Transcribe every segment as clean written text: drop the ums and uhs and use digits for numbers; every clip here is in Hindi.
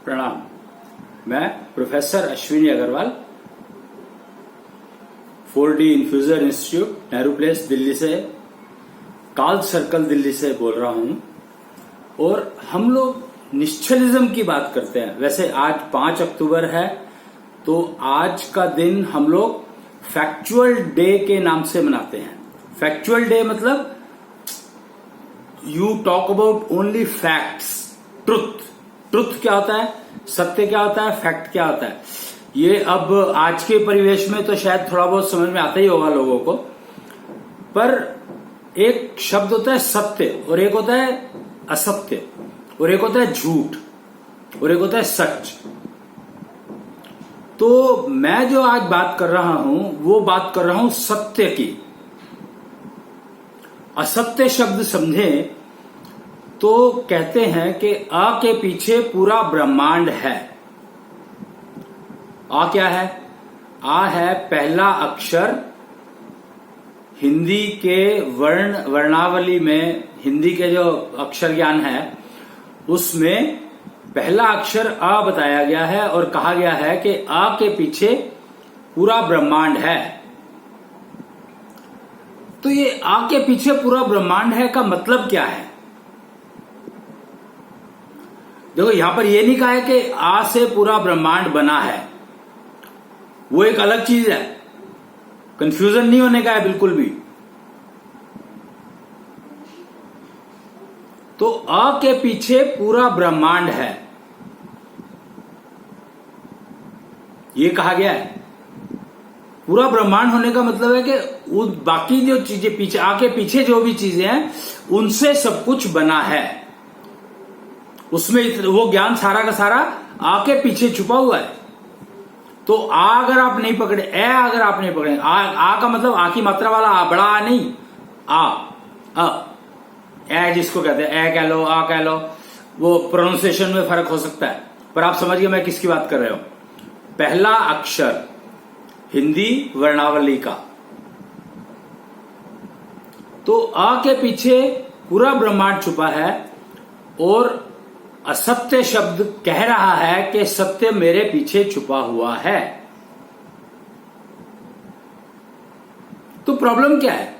प्रणाम। मैं professor Ashwini Agarwal 4D infuser institute, Nehru place, Delhi से, काल सर्कल दिल्ली से बोल रहा हूं। और हम लोग निश्चलिज्म की बात करते हैं। वैसे आज 5 अक्टूबर है, तो आज का दिन हम लोग फैक्चुअल डे के नाम से मनाते हैं। फैक्चुअल डे मतलब you talk about only facts, truth. Truth क्या होता है, सत्य क्या होता है, फैक्ट क्या होता है, ये अब आज के परिवेश में तो शायद थोड़ा बहुत समझ में आता ही होगा लोगों को। पर एक शब्द होता है सत्य, और एक होता है असत्य, और एक होता है झूठ, और एक होता है सच। तो मैं जो आज बात कर रहा हूं वो बात कर रहा हूं सत्य की। असत्य शब्द समझे तो कहते हैं कि अ के पीछे पूरा ब्रह्मांड है। आ क्या है? आ है पहला अक्षर हिंदी के वर्णावली में। हिंदी के जो अक्षर ज्ञान है उसमें पहला अक्षर अ बताया गया है और कहा गया है कि अ के पीछे पूरा ब्रह्मांड है। तो ये आ के पीछे पूरा ब्रह्मांड है का मतलब क्या है? देखो, यहां पर यह नहीं कहा है कि आ से पूरा ब्रह्मांड बना है, वो एक अलग चीज है। कंफ्यूजन नहीं होने का है बिल्कुल भी। तो आ के पीछे पूरा ब्रह्मांड है, ये कहा गया है। पूरा ब्रह्मांड होने का मतलब है कि बाकी जो चीजें पीछे, आ के पीछे जो भी चीजें हैं उनसे सब कुछ बना है। उसमें वो ज्ञान सारा का सारा आ के पीछे छुपा हुआ है। तो आ अगर आप नहीं पकड़े, ए अगर आप नहीं पकड़े, आ का मतलब आ की मात्रा वाला आ, बड़ा आ नहीं, आ ए जिसको कहते हैं, ए कह लो, आ कह लो, वो प्रोनाउंसिएशन में फर्क हो सकता है, पर आप समझ गए मैं किसकी बात कर रहा हूं। पहला अक्षर हिंदी वर्णावली का। तो आ के पीछे पूरा ब्रह्मांड छुपा है, और असत्य शब्द कह रहा है कि सत्य मेरे पीछे छुपा हुआ है। तो प्रॉब्लम क्या है?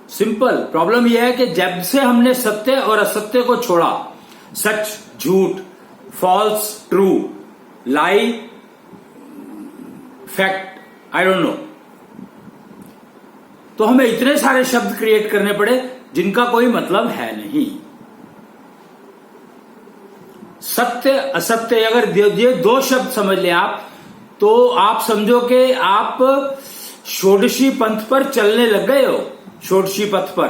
सिंपल प्रॉब्लम यह है कि जब से हमने सत्य और असत्य को छोड़ा, सच झूठ, false true, lie fact, I don't know, तो हमें इतने सारे शब्द क्रिएट करने पड़े जिनका कोई मतलब है नहीं। सत्य असत्य, अगर ये 2 शब्द समझ ले आप, तो आप समझो कि आप षोडशी पंथ पर चलने लग गए हो। षोडशी पथ पर,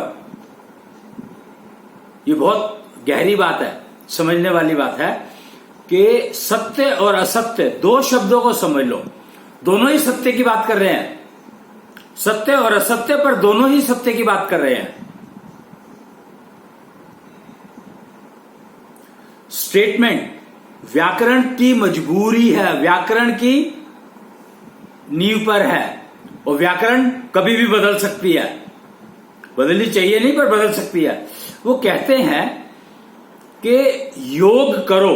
ये बहुत गहरी बात है, समझने वाली बात है कि सत्य और असत्य 2 शब्दों को समझ लो। दोनों ही सत्य की बात कर रहे हैं, सत्य और असत्य, पर दोनों ही सत्य की बात कर रहे हैं। स्टेटमेंट व्याकरण की मजबूरी है, व्याकरण की नींव पर है, और व्याकरण कभी भी बदल सकती है। बदलनी चाहिए नहीं, पर बदल सकती है। वो कहते हैं कि योग करो,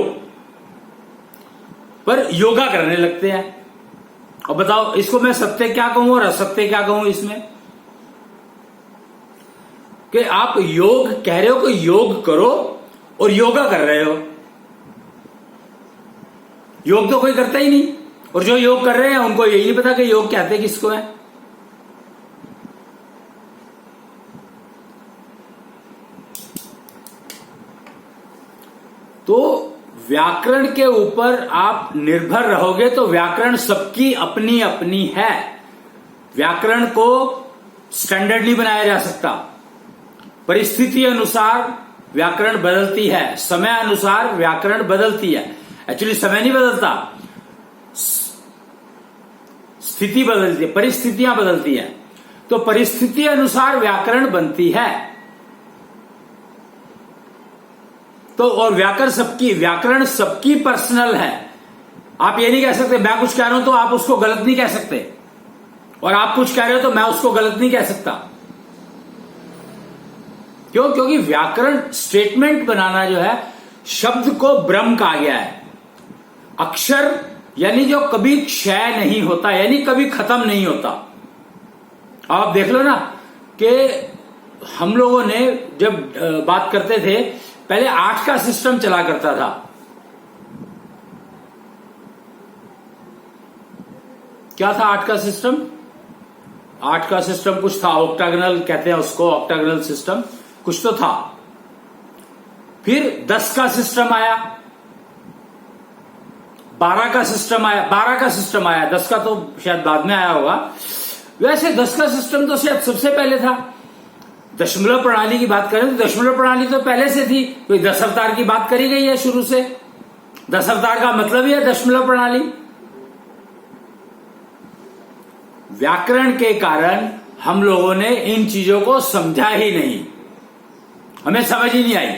पर योगा करने लगते हैं। अब बताओ, इसको मैं सत्य क्या कहूं और असत्य क्या कहूं इसमें? कि आप योग कह रहे हो कि योग करो, और योगा कर रहे हो। योग तो कोई करता ही नहीं, और जो योग कर रहे हैं उनको यही नहीं पता कि योग कहते किसको है। तो व्याकरण के ऊपर आप निर्भर रहोगे तो व्याकरण सबकी अपनी अपनी है। व्याकरण को स्टैंडर्ड नहीं बनाया जा सकता। परिस्थिति अनुसार व्याकरण बदलती है, समय अनुसार व्याकरण बदलती है। एक्चुअली समय नहीं बदलता, स्थिति बदलती है, परिस्थितियां बदलती हैं। तो परिस्थिति अनुसार व्याकरण बनती है। तो और व्याकरण सबकी पर्सनल है। आप ये नहीं कह सकते मैं कुछ कह रहा हूं तो आप उसको गलत नहीं कह सकते, और आप कुछ कह रहे हो तो मैं उसको गलत नहीं कह सकता। क्यों? क्योंकि व्याकरण स्टेटमेंट बनाना जो है, शब्द को ब्रह्म कहा गया है। अक्षर यानी जो कभी क्षय नहीं होता, यानी कभी खत्म नहीं होता। आप देख लो ना कि हम लोगों ने जब बात करते थे पहले 8 का सिस्टम चला करता था। क्या था 8 का सिस्टम? 8 का सिस्टम कुछ था, ऑक्टागोनल कहते हैं उसको, ऑक्टागोनल सिस्टम कुछ तो था। फिर 10 का सिस्टम आया, 12 का सिस्टम आया, 12 का सिस्टम आया, 10 का तो शायद बाद में आया होगा। वैसे 10 का सिस्टम तो शायद सबसे पहले था। दशमलव प्रणाली की बात करें तो दशमलव प्रणाली तो पहले से थी, कोई 10 अवतार की बात करी गई है शुरू से। 10 अवतार का मतलब ही है दशमलव प्रणाली। व्याकरण के कारण हम लोगों ने इन चीजों को समझा ही नहीं, हमें समझ ही नहीं आई।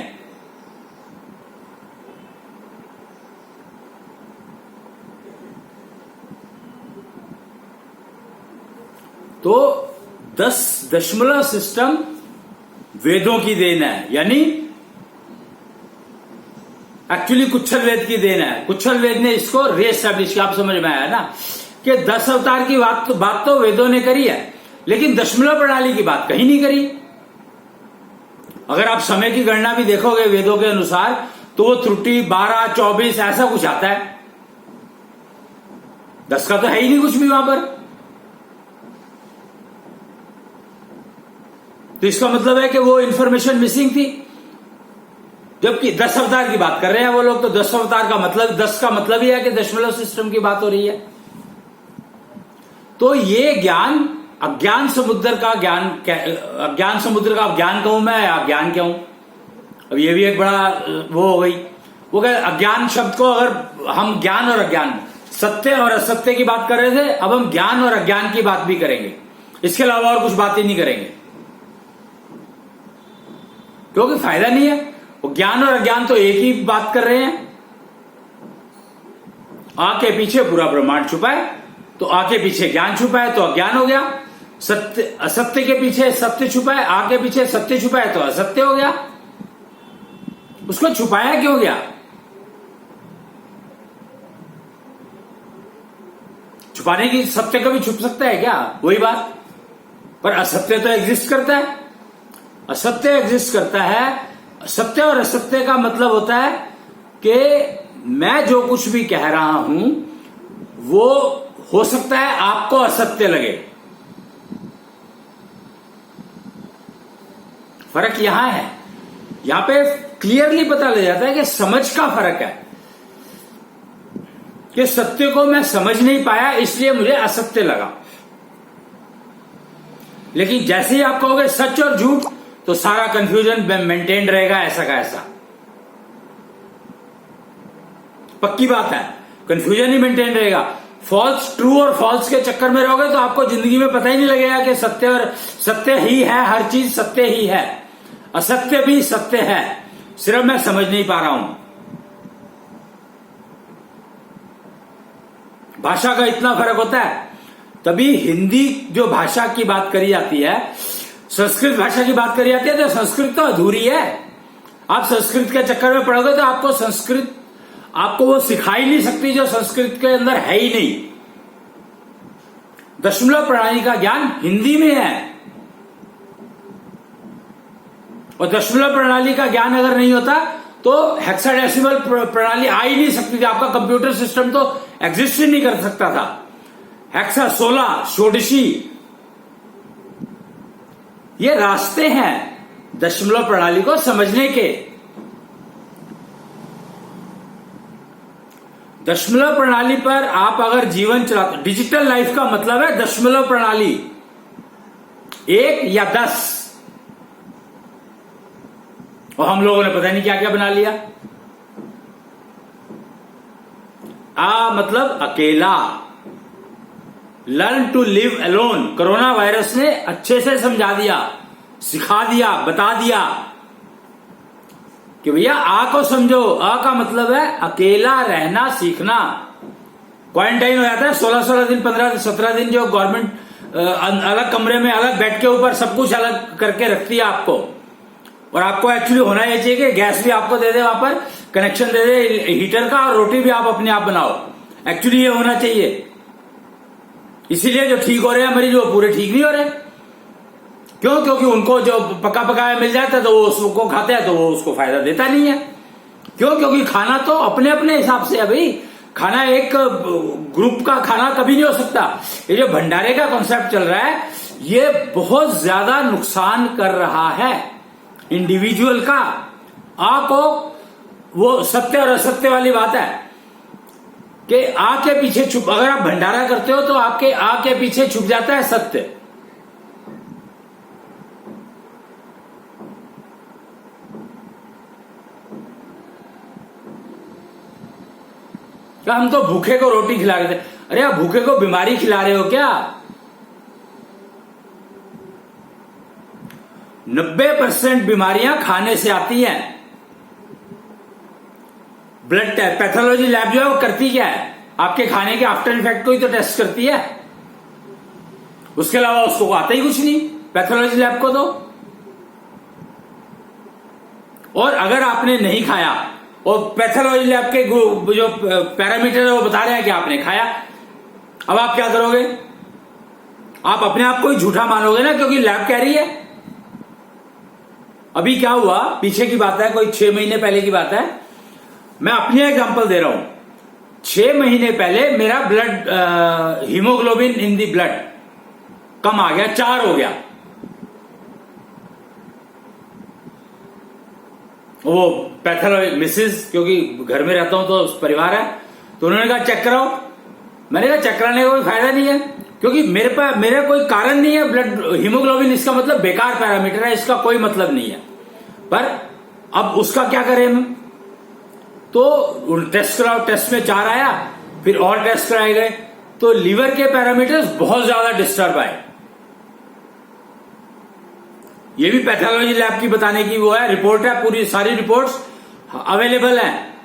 तो 10 दशमलव सिस्टम वेदों की देन है, यानी एक्चुअली कुच्छल वेद की देन है। कुच्छल वेद ने इसको रीएस्टैब्लिश किया। आप समझ में आया ना कि 10 अवतार की बात तो वेदों ने करी है, लेकिन दशमलव प्रणाली की बात कहीं नहीं करी। अगर आप समय की गणना भी देखोगे वेदों के अनुसार तो वो त्रुटि 12, 24 ऐसा कुछ आता है। 10 का तो है ही नहीं कुछ भी वहां पर। तो इसका मतलब है कि वो इंफॉर्मेशन मिसिंग थी। जबकि 10 अवतार की बात कर रहे हैं वो लोग, तो 10 अवतार का मतलब 10 का मतलब ही है कि दशमलव सिस्टम की बात हो रही है। तो ये ज्ञान अज्ञान समुद्र का ज्ञान, अज्ञान समुद्र का ज्ञान कहूं मैं या ज्ञान कहूं? अब ये भी एक बड़ा वो हो गई। वो कह अज्ञान शब्द को अगर हम ज्ञान और अज्ञान, सत्य और असत्य की बात कर रहे थे, अब हम ज्ञान और अज्ञान की बात भी करेंगे। इसके अलावा और कुछ बात ही नहीं करेंगे, क्योंकि फायदा नहीं है। वो ज्ञान और अज्ञान तो एक ही बात कर रहे हैं। आ के पीछे पूरा ब्रह्मांड छुपा है, तो आ के पीछे ज्ञान छुपा है तो अज्ञान हो गया। सत्य, असत्य के पीछे सत्य छुपा है, आ के पीछे सत्य छुपा है तो असत्य हो गया। उसको छुपाया क्यों गया? छुपाने की सत्य कभी छुप सकता है क्या? वही बात। पर असत्य तो एग्जिस्ट करता है, असत्य एग्जिस्ट करता है। सत्य और असत्य का मतलब होता है कि मैं जो कुछ भी कह रहा हूं वो हो सकता है आपको असत्य लगे। फर्क यहां है, यहां पे क्लियरली पता लग जाता है कि समझ का फर्क है कि सत्य को मैं समझ नहीं पाया इसलिए मुझे असत्य लगा। लेकिन जैसे ही आप कहोगे सच और झूठ तो सारा कंफ्यूजन मेंटेन रहेगा, ऐसा का ऐसा। पक्की बात है, कंफ्यूजन ही मेंटेन रहेगा। फॉल्स, ट्रू और फॉल्स के चक्कर में रहोगे तो आपको जिंदगी में पता ही नहीं लगेगा कि सत्य और सत्य ही है, हर चीज सत्य ही है, असत्य भी सत्य है, सिर्फ मैं समझ नहीं पा रहा हूं। भाषा का इतना फर्क होता है। तभी हिंदी जो भाषा की बात करी जाती है, संस्कृत भाषा की बात करी जाती है, तो संस्कृत तो अधूरी है। आप संस्कृत के चक्कर में पड़ोगे तो आपको संस्कृत, आपको वो सिखाई नहीं सकती जो संस्कृत के अंदर है ही नहीं। दशमलव प्रणाली का ज्ञान हिंदी में है, और दशमलव प्रणाली का ज्ञान अगर नहीं होता तो हेक्साडेसिमल प्रणाली आ ही नहीं सकती थी। आपका कंप्यूटर सिस्टम तो एग्जिस्ट ही नहीं कर सकता था। हेक्सा 16, षोडशी, ये रास्ते हैं दशमलव प्रणाली को समझने के। दशमलव प्रणाली पर आप अगर जीवन चलाते, डिजिटल लाइफ का मतलब है दशमलव प्रणाली, 1 या 10। और हम लोगों ने पता नहीं क्या क्या बना लिया। मतलब अकेला, learn to live alone. Corona virus ने अच्छे से समझा दिया, सिखा दिया, बता दिया कि भैया आ को समझो। आ का मतलब है अकेला रहना सीखना। क्वारंटाइन हो जाता है 16 दिन, 15-17 दिन, जो गवर्नमेंट अलग कमरे में अलग बेड के ऊपर सब कुछ अलग करके रखती है आपको। और आपको एक्चुअली होना ये चाहिए कि गैस भी आपको दे दे, वहां पर कनेक्शन दे दे हीटर का, और रोटी भी आप अपने आप बनाओ। एक्चुअली ये होना चाहिए। इसीलिए जो ठीक हो रहे हैं मरीज वो पूरे ठीक नहीं हो रहे। क्यों? क्योंकि उनको जो पका पकाया मिल जाता है तो वो उसको खाते हैं, तो वो उसको फायदा देता नहीं है। क्यों? क्योंकि खाना तो अपने अपने हिसाब से है भाई। खाना एक ग्रुप का खाना कभी नहीं हो सकता। ये जो भंडारे का कॉन्सेप्ट चल रहा है ये बहुत ज्यादा नुकसान कर रहा है इंडिविजुअल का। आपको वो सत्य और असत्य वाली बात है कि आग के पीछे छुप, अगर आप भंडारा करते हो तो आपके आग के पीछे छुप जाता है सत्य। क्या हम तो भूखे को रोटी खिला रहे थे? अरे आप भूखे को बीमारी खिला रहे हो क्या? 90% बीमारियां खाने से आती हैं। ब्लड टेस्ट पैथोलॉजी लैब जो है वो करती क्या है? आपके खाने के आफ्टर इफेक्ट को ही तो टेस्ट करती है। उसके अलावा उसको आता ही कुछ नहीं पैथोलॉजी लैब को तो। और अगर आपने नहीं खाया और पैथोलॉजी लैब के जो पैरामीटर है वो बता रहे हैं कि आपने खाया, अब आप क्या करोगे? आप अपने आप को ही झूठा मानोगे ना, क्योंकि लैब कह रही है। अभी क्या हुआ, पीछे की बात है, कोई 6 महीने पहले की बात है। मैं अपनी एग्जांपल दे रहा हूं। 6 महीने पहले मेरा blood haemoglobin in the blood कम आ गया, 4 हो गया। वो पैथोलॉजी मिसेस, क्योंकि घर में रहता हूं तो परिवार है, तो उन्होंने कहा चेक कराओ। मैंने कहा चेक कराने का कोई फायदा नहीं है, क्योंकि मेरा कोई कारण नहीं है। ब्लड हीमोग्लोबिन इसका मतलब बेकार पैरामीटर है, इसका कोई मतलब नहीं है। पर अब उसका क्या करें हम? तो टेस्ट कराओ, टेस्ट में 4 आया, फिर और टेस्ट कराए गए तो लीवर के पैरामीटर्स बहुत ज्यादा डिस्टर्ब आए। ये भी पैथोलॉजी लैब की बताने की वो है, रिपोर्ट है, पूरी सारी रिपोर्ट्स अवेलेबल है।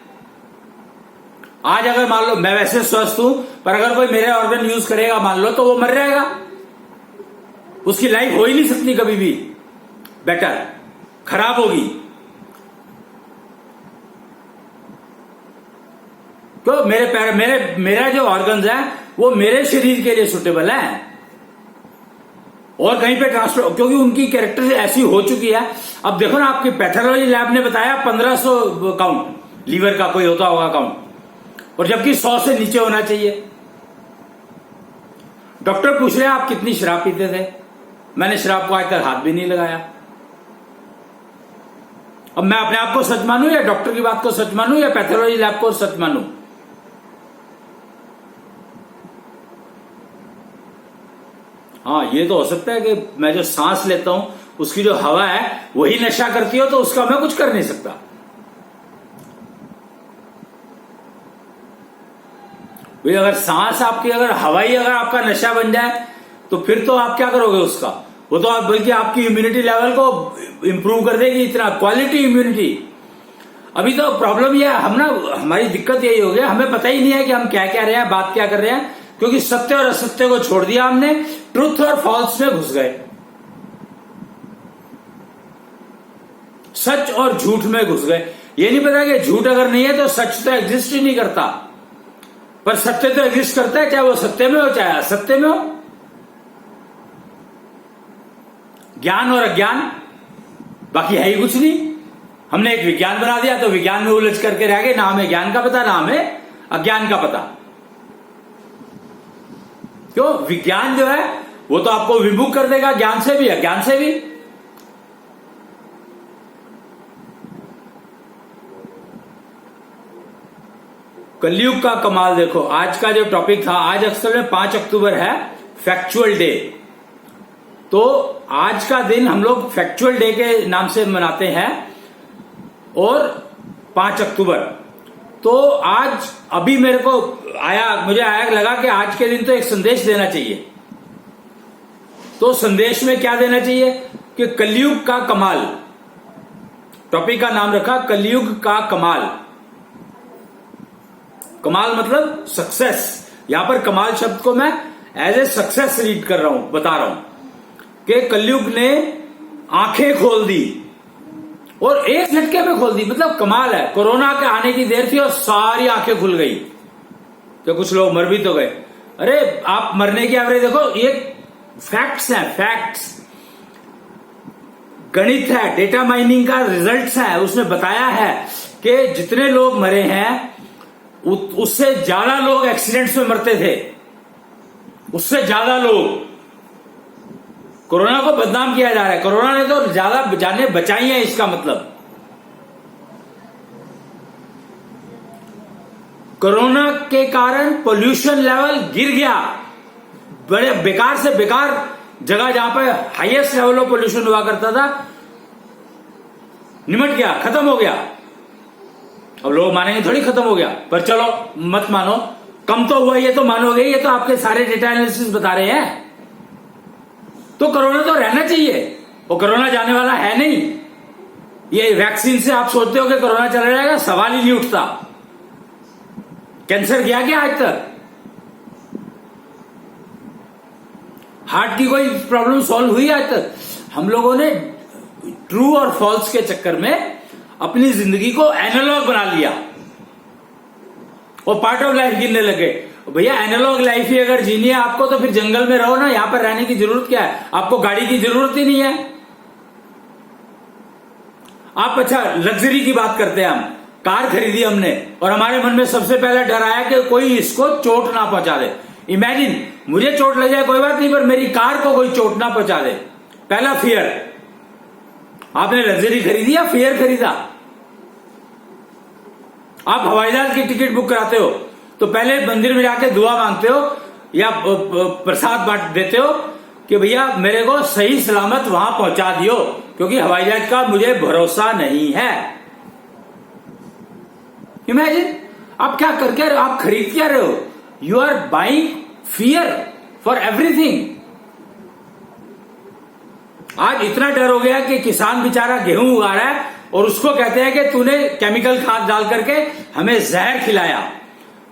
आज अगर मान लो मैं वैसे स्वस्थ हूं, पर अगर कोई मेरे ऑर्गन यूज करेगा मान लो, तो वो मर जाएगा। उसकी लाइफ हो ही नहीं सकती कभी भी बेटर, खराब होगी। तो मेरा जो ऑर्गन्स है वो मेरे शरीर के लिए सुटेबल है, और कहीं पे ट्रांसफर, क्योंकि उनकी कैरेक्टर ऐसी हो चुकी है। अब देखो ना, आपकी पैथोलॉजी लैब ने बताया 1500 काउंट लीवर का कोई होता होगा काउंट, और जबकि 100 से नीचे होना चाहिए। डॉक्टर पूछ रहे हैं आप कितनी शराब पीते थे? मैंने शराब को आज तक हाथ भी नहीं लगाया। अब मैं अपने आप को सच मानूं, या डॉक्टर की बात को सच मानूं, या पैथोलॉजी लैब को सच मानूं? हाँ, ये तो हो सकता है कि मैं जो सांस लेता हूं उसकी जो हवा है वही नशा करती हो, तो उसका मैं कुछ कर नहीं सकता। भाई अगर सांस आपकी, अगर हवा ही अगर आपका नशा बन जाए तो फिर तो आप क्या करोगे उसका? वो तो आप बल्कि आपकी इम्यूनिटी लेवल को इंप्रूव कर देगी, इतना क्वालिटी इम्यूनिटी। अभी तो प्रॉब्लम ये है, हमारी दिक्कत यही हो गया, हमें पता ही नहीं है कि हम क्या कह रहे हैं, बात क्या कर रहे हैं, क्योंकि सत्य और असत्य को छोड़ दिया हमने, ट्रूथ और फॉल्स में घुस गए, सच और झूठ में घुस गए। ये नहीं पता कि झूठ अगर नहीं है तो सच तो एग्जिस्ट ही नहीं करता, पर सत्य तो एग्जिस्ट करता है, चाहे वो सत्य में हो चाहे असत्य में हो। ज्ञान और अज्ञान, बाकी है ही कुछ नहीं। हमने एक विज्ञान बना दिया तो विज्ञान में उलझ करके रह गए, ना हमें ज्ञान का पता ना हमें अज्ञान का पता। क्यों? विज्ञान जो है वो तो आपको विमुख कर देगा ज्ञान से भी अज्ञान से भी। कलयुग का कमाल देखो। आज का जो टॉपिक था, आज अक्सर में 5 अक्टूबर है फैक्चुअल डे, तो आज का दिन हम लोग फैक्चुअल डे के नाम से मनाते हैं। और 5 अक्टूबर तो आज अभी मुझे आया लगा कि आज के दिन तो एक संदेश देना चाहिए। तो संदेश में क्या देना चाहिए कि कलयुग का कमाल, टॉपिक का नाम रखा कलयुग का कमाल। कमाल मतलब सक्सेस। यहां पर कमाल शब्द को मैं एज ए सक्सेस रीड कर रहा हूं, बता रहा हूं कि कलयुग ने आंखें खोल दी और एक झटके में खोल दी। मतलब कमाल है। कोरोना के आने की देर थी और सारी आंखें खुल गई, तो कुछ लोग मर भी तो गए। अरे आप मरने की एवरेज देखो, ये फैक्ट्स हैं, फैक्ट्स, गणित है, डेटा माइनिंग का रिजल्ट्स है। उसने बताया है कि जितने लोग मरे हैं उससे ज्यादा लोग एक्सीडेंट्स में मरते थे, उससे ज्यादा लोग। कोरोना को बदनाम किया जा रहा है, कोरोना ने तो ज्यादा जानें बचाई हैं, इसका मतलब। कोरोना के कारण पोल्यूशन लेवल गिर गया, बड़े बेकार से बेकार जगह जहां पर हाईएस्ट लेवल ऑफ पोल्यूशन हुआ करता था, निमट गया, खत्म हो गया। अब लोग मानेंगे थोड़ी खत्म हो गया, पर चलो मत मानो, कम तो हुआ, ये तो मानोगे, ये तो आपके सारे डेटा एनालिसिस बता रहे हैं। तो कोरोना तो रहना चाहिए, वो कोरोना जाने वाला है नहीं। ये वैक्सीन से आप सोचते हो कि कोरोना चला जाएगा, सवाल ही नहीं उठता। कैंसर गया क्या आज तक? हार्ट की कोई प्रॉब्लम सॉल्व हुई आज तक? हम लोगों ने ट्रू और फॉल्स के चक्कर में अपनी जिंदगी को एनालॉग बना लिया और पार्ट ऑफ लाइफ गिनने लगे। भैया एनालॉग लाइफ ही अगर जीनी है आपको, तो फिर जंगल में रहो ना, यहां पर रहने की जरूरत क्या है? आपको गाड़ी की जरूरत ही नहीं है। आप अच्छा लग्जरी की बात करते हैं, हम कार खरीदी हमने और हमारे मन में सबसे पहला डर आया कि कोई इसको चोट ना पहुंचा दे। इमेजिन, मुझे चोट लग जाए कोई बात नहीं, पर मेरी कार को कोई चोट ना पहुंचा दे, पहला फियर। आपने लग्जरी खरीदी या फियर खरीदा? आप हवाई जहाज की टिकट बुक कराते हो तो पहले मंदिर में जाके दुआ मांगते हो या प्रसाद बांट देते हो कि भैया मेरे को सही सलामत वहां पहुंचा दियो, क्योंकि हवाई जहाज का मुझे भरोसा नहीं है। इमेजिन, आप क्या करके आप खरीद क्या रहे हो? You are buying fear for everything. आज इतना डर हो गया कि किसान बेचारा गेहूं उगा रहा है और उसको कहते हैं कि तूने केमिकल खाद डाल करके हमें जहर खिलाया।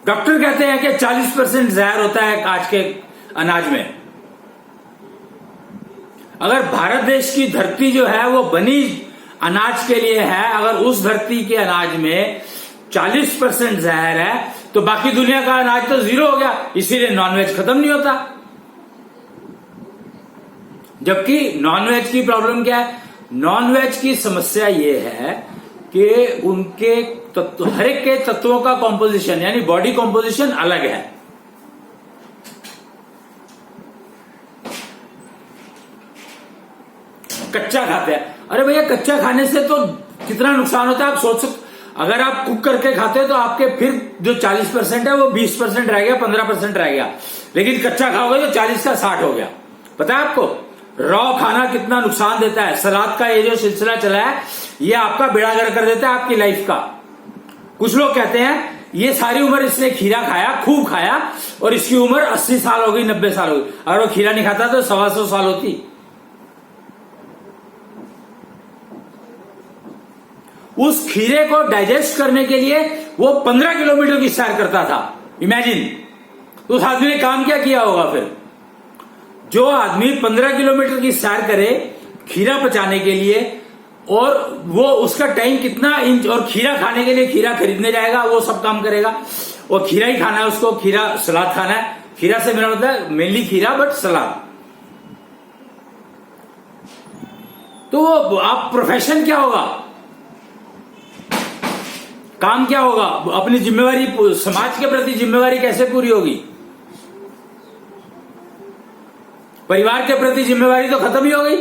डॉक्टर कहते हैं कि 40% जहर होता है आज के अनाज में। अगर भारत देश की धरती जो है वो बनी अनाज के लिए है, अगर उस धरती के अनाज में 40% जहर है तो बाकी दुनिया का अनाज तो जीरो हो गया, इसीलिए नॉनवेज खत्म नहीं होता। जबकि नॉनवेज की प्रॉब्लम क्या है? नॉनवेज की समस्या ये है कि उनके तत्व, हर एक के तत्वों का कॉम्पोजिशन यानी बॉडी कॉम्पोजिशन अलग है। कच्चा खाते हैं। अरे भैया कच्चा खाने से तो कितना नुकसान होता है आप सोच सकते। अगर आप कुक करके खाते हो तो आपके फिर जो 40% है वो 20% रह गया, 15% रह गया। लेकिन कच्चा खाओगे तो 40 का 60 हो गया। पता है आपको रॉ खाना कितना नुकसान देता है? सलाद का ये जो सिलसिला चला है ये आपका बेड़ा गर्क कर देता है आपकी लाइफ का। कुछ लोग कहते हैं ये सारी उम्र इसने खीरा खाया, खूब खाया, और इसकी उम्र 80 साल हो गई, 90 साल हो गई। अगर वो खीरा नहीं खाता तो 125 साल होती। उस खीरे को डाइजेस्ट करने के लिए वो 15 किलोमीटर की सैर करता था। इमेजिन, तो उस आदमी ने काम क्या किया होगा फिर? जो आदमी 15 किलोमीटर की सैर करे खीरा पचाने के लिए, और वो उसका टाइम कितना इंच, और खीरा खाने के लिए खीरा खरीदने जाएगा, वो सब काम करेगा, और खीरा ही खाना है उसको, खीरा सलाद खाना है। खीरा से मेरा मतलब मेनली खीरा बट सलाद। तो वो आप प्रोफेशन क्या होगा, काम क्या होगा, अपनी जिम्मेवारी, समाज के प्रति जिम्मेवारी कैसे पूरी होगी? परिवार के प्रति जिम्मेवारी तो खत्म ही हो गई।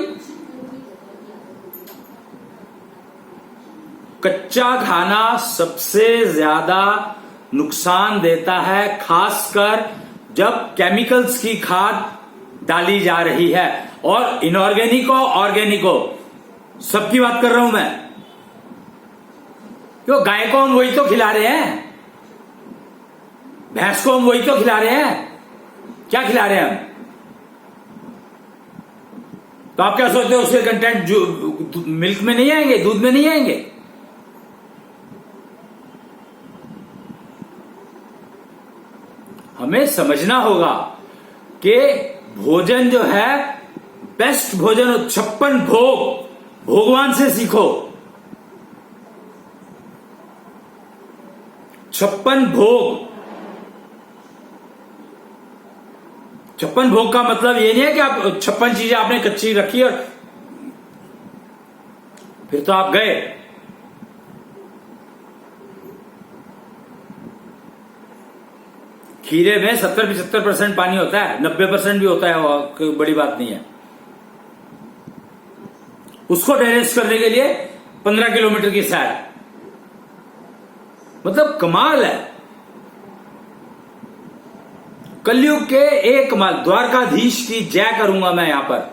कच्चा खाना सबसे ज्यादा नुकसान देता है, खासकर जब केमिकल्स की खाद डाली जा रही है। और इनऑर्गेनिक हो ऑर्गेनिक हो, सबकी बात कर रहा हूं मैं। क्यों? गाय को हम वही तो खिला रहे हैं, भैंस को हम वही तो खिला रहे हैं। क्या खिला रहे हैं हम? तो आप क्या सोचते हो उसके कंटेंट जो मिल्क में नहीं आएंगे, दूध में नहीं आएंगे? हमें समझना होगा कि भोजन जो है बेस्ट भोजन, 56 भोग, भगवान से सीखो। 56 भोग। 56 भोग का मतलब ये नहीं है कि आप 56 चीजें आपने कच्ची रखी और फिर तो आप गए। खीरे में 70-75% पानी होता है, 90% भी होता है, वो कोई बड़ी बात नहीं है। उसको डाइजेस्ट करने के लिए 15 किलोमीटर की सैर, मतलब कमाल है। कलयुग के एक कमाल। द्वारकाधीश की जय करूंगा मैं। यहां पर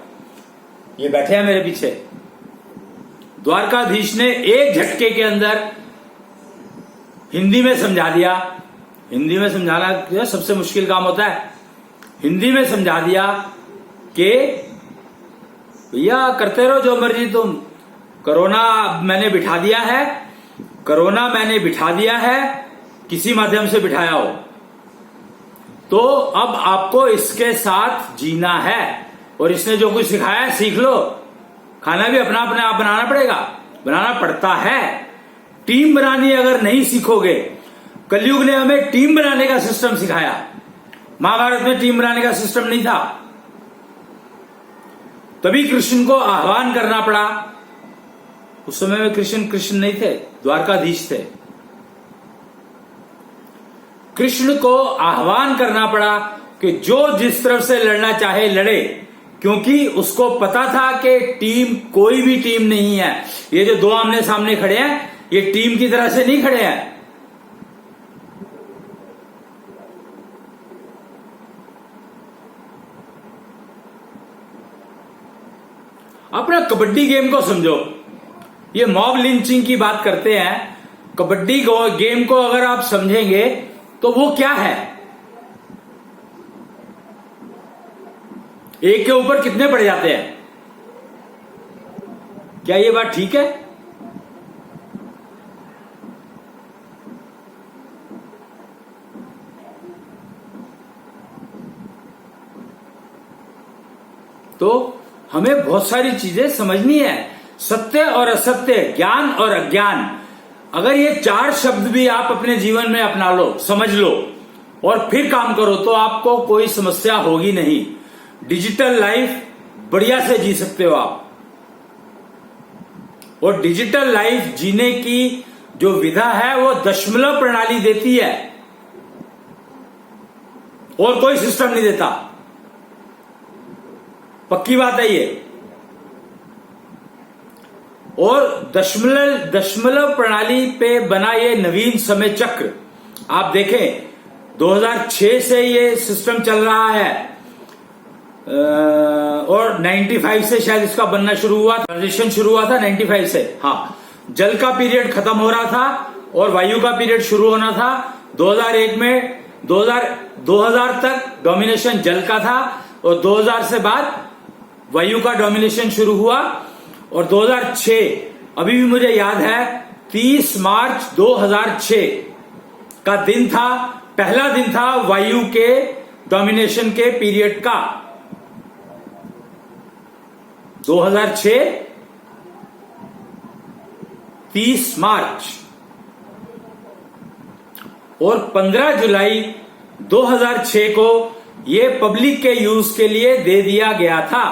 ये बैठे हैं मेरे पीछे। द्वारकाधीश ने एक झटके के अंदर हिंदी में समझा दिया। हिंदी में समझाना सबसे मुश्किल काम होता है। हिंदी में समझा दिया कि भैया करते रहो जो मर्जी तुम, कोरोना मैंने बिठा दिया है, कोरोना मैंने बिठा दिया है, किसी माध्यम से बिठाया हो, तो अब आपको इसके साथ जीना है। और इसने जो कुछ सिखाया है सीख लो। खाना भी अपना अपने आप बनाना पड़ेगा, बनाना पड़ता है। टीम बनानी अगर नहीं सीखोगे, कलयुग ने हमें टीम बनाने का सिस्टम सिखाया। महाभारत में टीम बनाने का सिस्टम नहीं था, तभी कृष्ण को आह्वान करना पड़ा। उस समय में कृष्ण नहीं थे, द्वारकाधीश थे। कृष्ण को आह्वान करना पड़ा कि जो जिस तरफ से लड़ना चाहे लड़े, क्योंकि उसको पता था कि टीम कोई भी टीम नहीं है। ये जो दो आमने सामने खड़े हैं, ये टीम की तरह से नहीं खड़े हैं। अपना कबड्डी गेम को समझो। ये मॉब लिंचिंग की बात करते हैं। कबड्डी गेम को अगर आप समझेंगे तो वो क्या है? एक के ऊपर कितने पड़ जाते हैं? क्या ये बात ठीक है? तो हमें बहुत सारी चीजें समझनी है। सत्य और असत्य, ज्ञान और अज्ञान, अगर ये चार शब्द भी आप अपने जीवन में अपना लो, समझ लो और फिर काम करो, तो आपको कोई समस्या होगी नहीं। डिजिटल लाइफ बढ़िया से जी सकते हो आप। और डिजिटल लाइफ जीने की जो विधा है वो दशमलव प्रणाली देती है, और कोई सिस्टम नहीं देता। पक्की बात है ये। और दशमलव प्रणाली पे बना ये नवीन समय चक्र, आप देखें 2006 से ये सिस्टम चल रहा है, और 95 से शायद इसका बनना शुरू हुआ, ट्रांजिशन शुरू हुआ था 95 से। हाँ, जल का पीरियड खत्म हो रहा था और वायु का पीरियड शुरू होना था। 2001 में 2000 तक डोमिनेशन जल का था, और 2000 से बाद वायु का डोमिनेशन शुरू हुआ। और 2006, अभी भी मुझे याद है, 30 मार्च 2006 का दिन था, पहला दिन था वायु के डोमिनेशन के पीरियड का। 2006 30 मार्च, और 15 जुलाई 2006 को ये पब्लिक के यूज के लिए दे दिया गया था।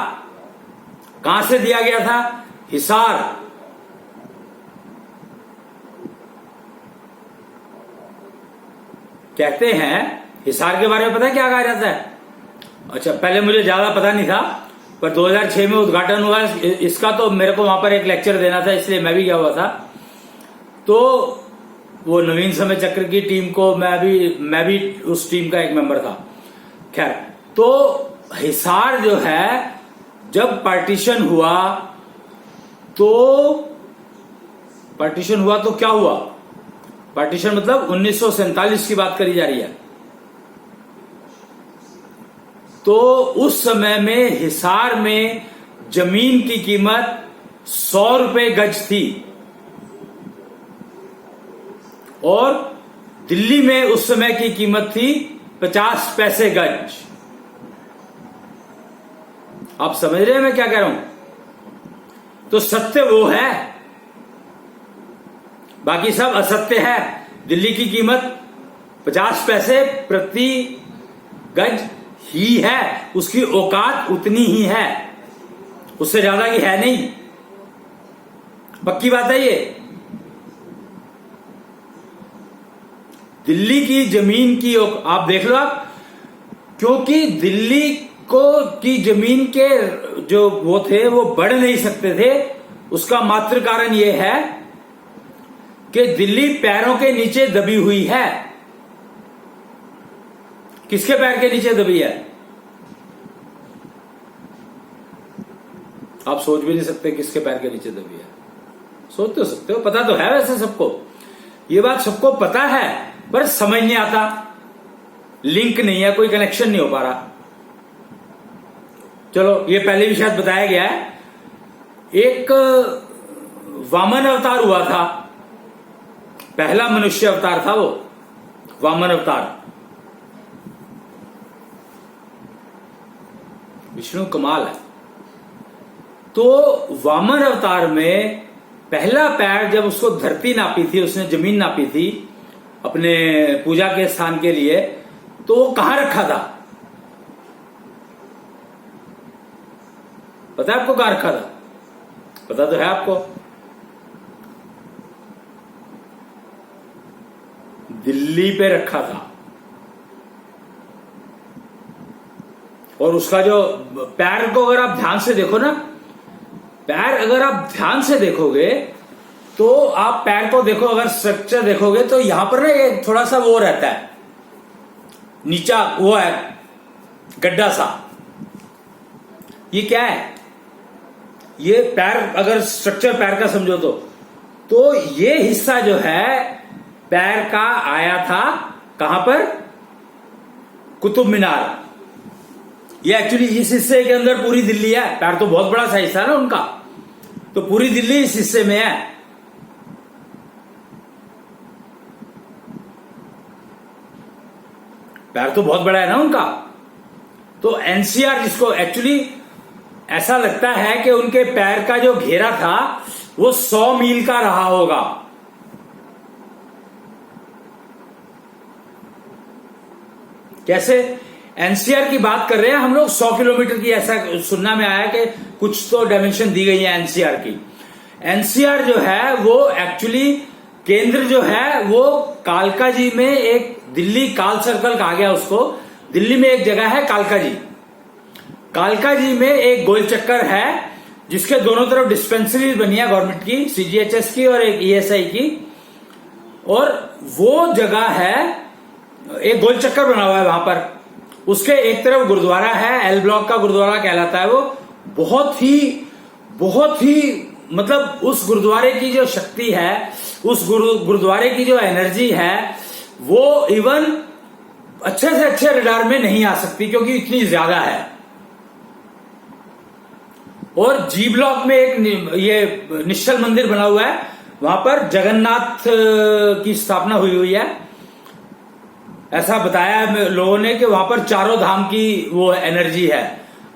कहां से दिया गया था? हिसार। कहते हैं, हिसार के बारे में पता है क्या कहा जाता है? अच्छा, पहले मुझे ज्यादा पता नहीं था, पर 2006 में उद्घाटन हुआ इसका, तो मेरे को वहां पर एक लेक्चर देना था, इसलिए मैं भी गया हुआ था। तो वो नवीन समय चक्र की टीम को मैं भी उस टीम का एक मेंबर था। खैर, तो हिसार जो है, जब पार्टीशन हुआ तो क्या हुआ? पार्टीशन मतलब 1947 की बात करी जा रही है। तो उस समय में हिसार में जमीन की कीमत 100 रुपए गज थी, और दिल्ली में उस समय की कीमत थी 50 पैसे गज। आप समझ रहे हैं मैं क्या कह रहा हूं? तो सत्य वो है, बाकी सब असत्य है। दिल्ली की कीमत 50 पैसे प्रति गज ही है, उसकी औकात उतनी ही है, उससे ज्यादा की है नहीं। पक्की बात है ये। दिल्ली की जमीन की आप देख लो आप, क्योंकि दिल्ली की जमीन के जो वो थे वो बढ़ नहीं सकते थे, उसका मात्र कारण ये है कि दिल्ली पैरों के नीचे दबी हुई है। किसके पैर के नीचे दबी है? आप सोच भी नहीं सकते किसके पैर के नीचे दबी है। सोच तो सकते हो, पता तो है वैसे सबको, ये बात सबको पता है, पर समझ नहीं आता, लिंक नहीं है, कोई कनेक्शन नहीं हो पा रहा। चलो, ये पहले भी शायद बताया गया है, एक वामन अवतार हुआ था, पहला मनुष्य अवतार था वो, वामन अवतार। विष्णु कमाल है। तो वामन अवतार में पहला पैर जब उसको धरती नापी थी, उसने जमीन नापी थी अपने पूजा के स्थान के लिए, तो वो कहां रखा था? पता है आपको कहां रखा था? पता तो है आपको, दिल्ली पे रखा था। और उसका जो पैर को अगर आप ध्यान से देखो ना, पैर अगर आप ध्यान से देखोगे तो आप पैर को देखो, अगर स्ट्रक्चर देखोगे तो यहां पर ना ये थोड़ा सा वो रहता है, नीचा वो है गड्ढा सा। ये क्या है? ये पैर, अगर स्ट्रक्चर पैर का समझो तो ये हिस्सा जो है पैर का आया था कहां पर? कुतुब मीनार। ये एक्चुअली इस हिस्से के अंदर पूरी दिल्ली है, पैर तो बहुत बड़ा सा हिस्सा है ना उनका, तो पूरी दिल्ली इस हिस्से में है। पैर तो बहुत बड़ा है ना उनका। तो एनसीआर, जिसको एक्चुअली ऐसा लगता है कि उनके पैर का जो घेरा था वो 100 मील का रहा होगा। कैसे? एनसीआर की बात कर रहे हैं हम लोग, 100 किलोमीटर की, ऐसा सुनना में आया कि कुछ तो डायमेंशन दी गई है एनसीआर की। एनसीआर जो है वो एक्चुअली केंद्र जो है वो कालका जी में, एक दिल्ली काल सर्कल कहा गया उसको। दिल्ली में एक जगह है कालका जी, कालका जी में एक गोल चक्कर है जिसके दोनों तरफ डिस्पेंसरीज बनी है गवर्नमेंट की, सीजीएचएस की और एक ईएसआई की। और वो जगह है, एक गोल चक्कर बना हुआ है वहां पर, उसके एक तरफ गुरुद्वारा है, एल ब्लॉक का गुरुद्वारा कहलाता है वो। बहुत ही मतलब उस गुरुद्वारे की जो शक्ति है, उस गुरुद्वारे की जो एनर्जी है, वो इवन अच्छे से अच्छे रडार में नहीं आ सकती, क्योंकि इतनी ज्यादा है। और जी ब्लॉक में एक ये निश्चल मंदिर बना हुआ है, वहां पर जगन्नाथ की स्थापना हुई है। ऐसा बताया है लोगों ने कि वहां पर चारों धाम की वो एनर्जी है।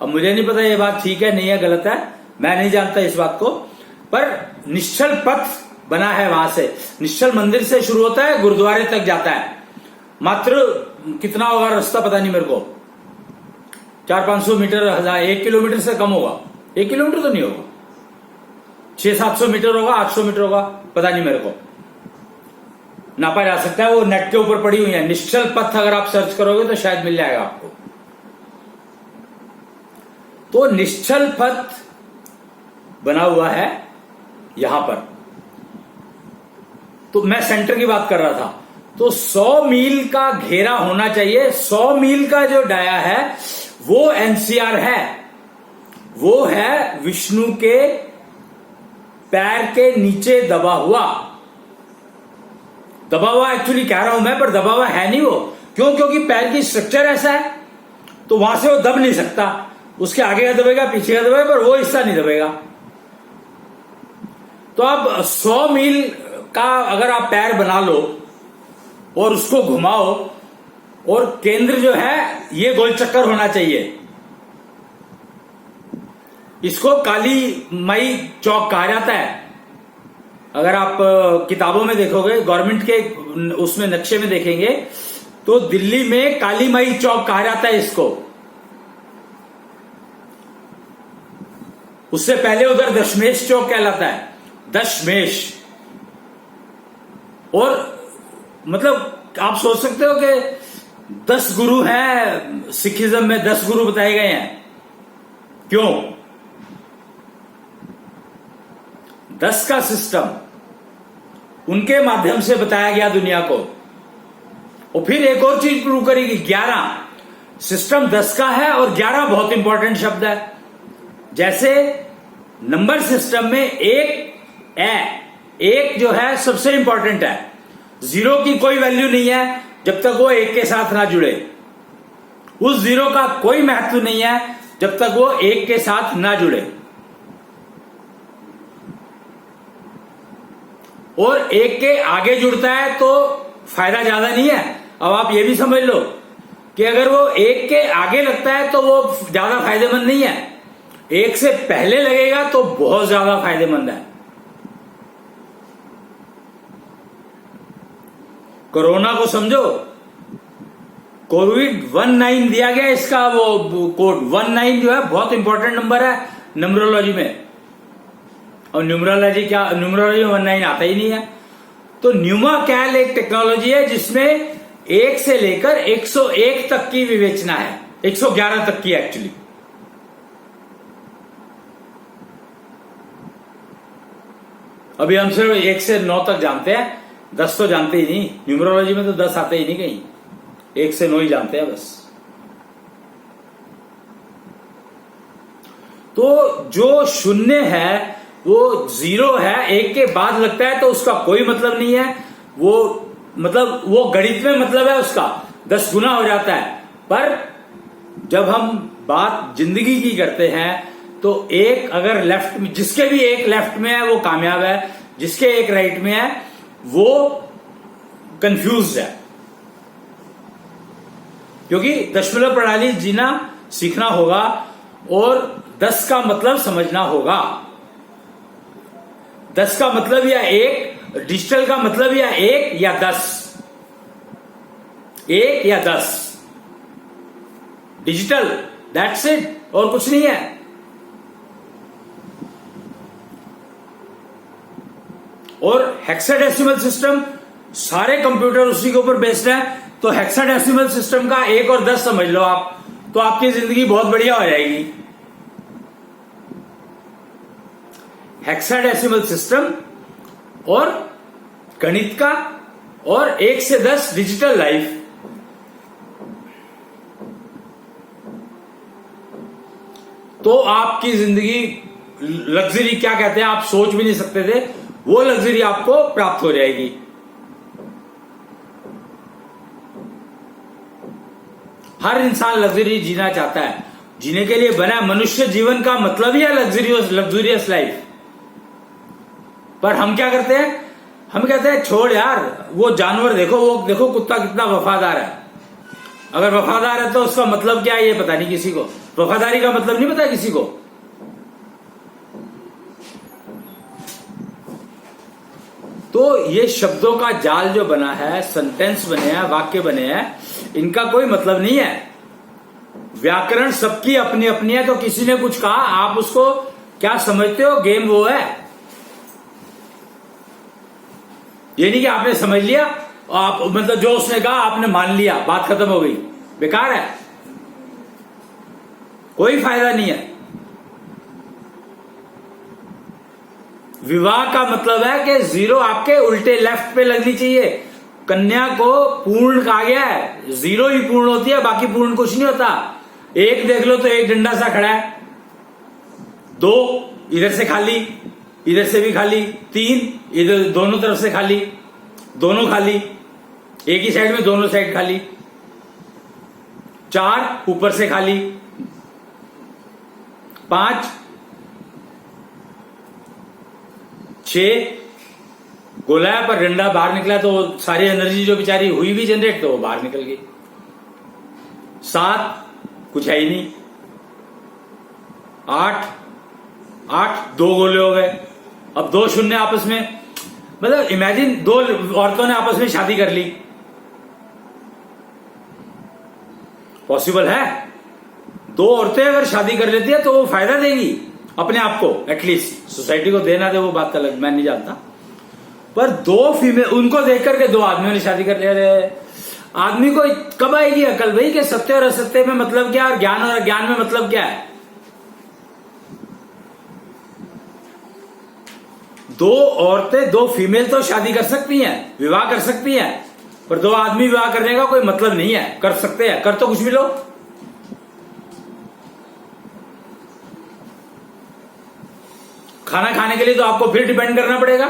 अब मुझे नहीं पता ये बात ठीक है, नहीं है, गलत है, मैं नहीं जानता इस बात को, पर निश्चल पथ बना है वहां से। निश्चल मंदिर से शुरू होता है, गुरुद्वारे तक जाता है। मात्र कितना होगा रास्ता पता नहीं मेरे को, 400-500 मीटर, 1 किलोमीटर से कम होगा। 1 किलोमीटर तो नहीं होगा, 600-700 मीटर होगा, 800 मीटर होगा, पता नहीं मेरे को, नापा जा सकता है, वो नेट के ऊपर पड़ी हुई है। निश्चल पथ अगर आप सर्च करोगे तो शायद मिल जाएगा आपको। तो निश्चल पथ बना हुआ है यहां पर। तो मैं सेंटर की बात कर रहा था, तो 100 मील का घेरा होना चाहिए। 100 मील का जो डाया है वो एनसीआर है, वो है विष्णु के पैर के नीचे दबा हुआ एक्चुअली कह रहा हूं मैं, पर दबा हुआ है नहीं वो। क्यों? क्योंकि पैर की स्ट्रक्चर ऐसा है, तो वहां से वो दब नहीं सकता। उसके आगे का दबेगा, पीछे का दबेगा, पर वो हिस्सा नहीं दबेगा। तो अब 100 मील का अगर आप पैर बना लो और उसको घुमाओ, और केंद्र जो है ये गोल चक्कर होना चाहिए। इसको काली माई चौक कहा जाता है। अगर आप किताबों में देखोगे, गवर्नमेंट के उसमें नक्शे में देखेंगे तो दिल्ली में काली माई चौक कहा जाता है इसको। उससे पहले उधर दशमेश चौक कहलाता है, दशमेश। और मतलब आप सोच सकते हो कि 10 गुरु हैं सिखिज्म में, 10 गुरु बताए गए हैं। क्यों? 10 का सिस्टम उनके माध्यम से बताया गया दुनिया को। और फिर एक और चीज प्रूव करेगी, 11 सिस्टम 10 का है और 11 बहुत इंपॉर्टेंट शब्द है। जैसे नंबर सिस्टम में एक जो है सबसे इंपॉर्टेंट है। 0 की कोई वैल्यू नहीं है जब तक वो 1 के साथ ना जुड़े। उस 0 का कोई महत्व नहीं है जब तक वो 1 के साथ ना जुड़े। और 1 के आगे जुड़ता है तो फायदा ज्यादा नहीं है। अब आप ये भी समझ लो कि अगर वो 1 के आगे लगता है तो वो ज्यादा फायदेमंद नहीं है, 1 से पहले लगेगा तो बहुत ज्यादा फायदेमंद है। कोरोना को समझो, COVID-19 दिया गया इसका वो कोड 19 जो है बहुत इंपॉर्टेंट नंबर है न्यूमरोलॉजी में। और न्यूमरोलॉजी में 19 आता ही नहीं है। तो न्यूमाकैल एक टेक्नोलॉजी है जिसमें 1 से लेकर 101 तक की विवेचना है, 111 तक की एक्चुअली। अभी हम सिर्फ 1 से 9 तक जानते हैं, 10 तो जानते ही नहीं। न्यूमरोलॉजी में तो 10 आते ही नहीं कहीं, 1 से 9 ही जानते हैं बस। तो जो शून्य है वो 0 है, 1 के बाद लगता है तो उसका कोई मतलब नहीं है। वो मतलब वो गणित में मतलब है उसका 10 गुना हो जाता है। पर जब हम बात जिंदगी की करते हैं तो एक अगर लेफ्ट में, जिसके भी एक लेफ्ट में है वो कामयाब है, जिसके एक राइट में है वो कंफ्यूज है। क्योंकि दशमलव प्रणाली जीना सीखना होगा और 10 का मतलब समझना होगा। 10 का मतलब या 1, डिजिटल का मतलब या 1 या 10, 1 या 10 डिजिटल, दैट्स इट, और कुछ नहीं है। और हेक्साडेसिमल सिस्टम, सारे कंप्यूटर उसी के ऊपर बेस्ड है। तो हेक्साडेसिमल सिस्टम का 1 और 10 समझ लो आप, तो आपकी जिंदगी बहुत बढ़िया हो जाएगी। हेक्साडेसिमल सिस्टम और गणित का और 1 से 10 डिजिटल लाइफ। तो आपकी जिंदगी लग्जरी, क्या कहते हैं, आप सोच भी नहीं सकते थे, वो लग्जरी आपको प्राप्त हो जाएगी। हर इंसान लग्जरी जीना चाहता है, जीने के लिए बना। मनुष्य जीवन का मतलब ही है लग्जूरियस लाइफ। पर हम क्या करते हैं, हम कहते हैं छोड़ यार, वो जानवर देखो, वो देखो कुत्ता कितना वफादार है। अगर वफादार है तो उसका मतलब क्या है ये पता नहीं किसी को, वफादारी का मतलब नहीं पता किसी को। तो ये शब्दों का जाल जो बना है, सेंटेंस बने हैं, वाक्य बने हैं, इनका कोई मतलब नहीं है। व्याकरण सबकी अपनी अपनी है। तो किसी ने कुछ कहा, आप उसको क्या समझते हो, गेम वो है। ये नहीं कि आपने समझ लिया, आप मतलब जो उसने कहा आपने मान लिया, बात खत्म हो गई, बेकार है, कोई फायदा नहीं है। विवाह का मतलब है कि 0 आपके उल्टे लेफ्ट पे लगनी चाहिए। कन्या को पूर्ण कहा गया है, 0 ही पूर्ण होती है, बाकी पूर्ण कुछ नहीं होता। 1 देख लो तो 1 डंडा सा खड़ा है, 2 इधर से खाली, इधर से भी खाली, 3 इधर दोनों तरफ से खाली, दोनों खाली, एक ही साइड में दोनों साइड खाली, 4 ऊपर से खाली, 5 6 गोला है पर डंडा बाहर निकला तो सारी एनर्जी जो बेचारी हुई भी जनरेट तो वो बाहर निकल गई। 7 कुछ है ही नहीं, 8 2 गोले हो गए। अब 2 शून्य आपस में, मतलब इमेजिन 2 औरतों ने आपस में शादी कर ली, पॉसिबल है? 2 औरतें अगर शादी कर लेती है तो वो फायदा देंगी अपने आप को, एटलीस्ट सोसाइटी को देना दे वो बात अलग, मैं नहीं जानता। पर 2 फीमेल, उनको देख करके 2 आदमियों ने शादी कर लिया। आदमी को कब आएगी अकल भाई कि सत्य और असत्य में मतलब क्या और ज्ञान और अज्ञान में मतलब क्या है? 2 औरतें 2 फीमेल तो शादी कर सकती हैं, विवाह कर सकती हैं, पर 2 आदमी विवाह करने का कोई मतलब नहीं है। कर सकते हैं, कर तो कुछ भी लो। खाना खाने के लिए तो आपको फिर डिपेंड करना पड़ेगा।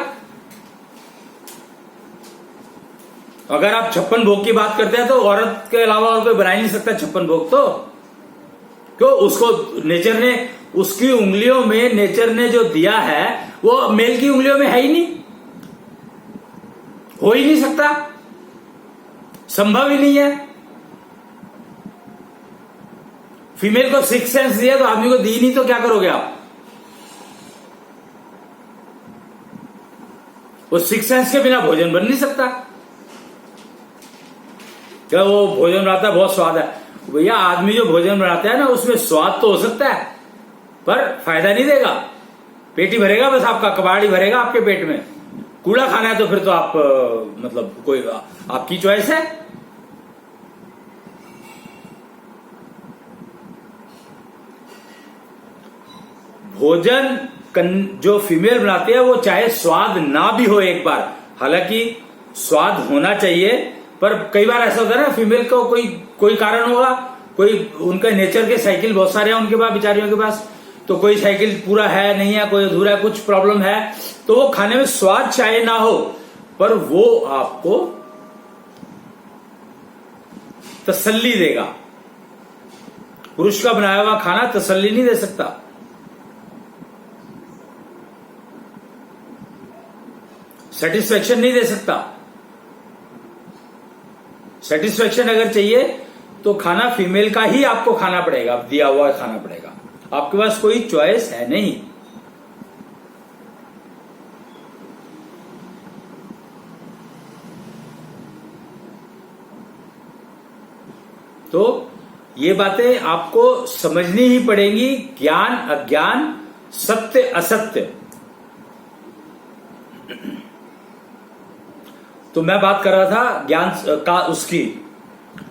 अगर आप 56 भोग की बात करते हैं तो औरत के अलावा और कोई बना ही नहीं सकता 56 भोग। तो क्यों? उसको नेचर ने, उसकी उंगलियों में नेचर ने जो दिया है वो मेल की उंगलियों में है ही नहीं, हो ही नहीं सकता, संभव ही नहीं है। फीमेल को 6 सेंस दिया तो आदमी को दी नहीं, तो क्या करोगे आप? वो 6 सेंस के बिना भोजन बन नहीं सकता। क्या वो भोजन बनाता है बहुत स्वाद है, भैया आदमी जो भोजन बनाता है ना उसमें स्वाद तो हो सकता है पर फायदा नहीं देगा। पेट ही भरेगा बस, आपका कबाड़ ही भरेगा आपके पेट में। कूड़ा खाना है तो फिर तो आप मतलब कोई आपकी चॉइस है। भोजन जो फीमेल बनाती है वो चाहे स्वाद ना भी हो एक बार, हालांकि स्वाद होना चाहिए, पर कई बार ऐसा होता है ना फीमेल को कोई कारण होगा, कोई उनका नेचर के साइकिल बहुत सारे हैं उनके पास, बिचारियों के पास, तो कोई साइकिल पूरा है नहीं है, कोई अधूरा है, कुछ प्रॉब्लम है, तो वो खाने में स्वाद चाहे ना हो पर वो आपको तसल्ली देगा। पुरुष का बनाया हुआ खाना तसल्ली नहीं दे सकता। सेटिस्फेक्शन नहीं दे सकता। सेटिस्फेक्शन अगर चाहिए तो खाना फीमेल का ही आपको खाना पड़ेगा, दिया हुआ खाना पड़ेगा, आपके पास कोई चॉइस है नहीं। तो ये बातें आपको समझनी ही पड़ेंगी, ज्ञान अज्ञान, सत्य असत्य। तो मैं बात कर रहा था ज्ञान का, उसकी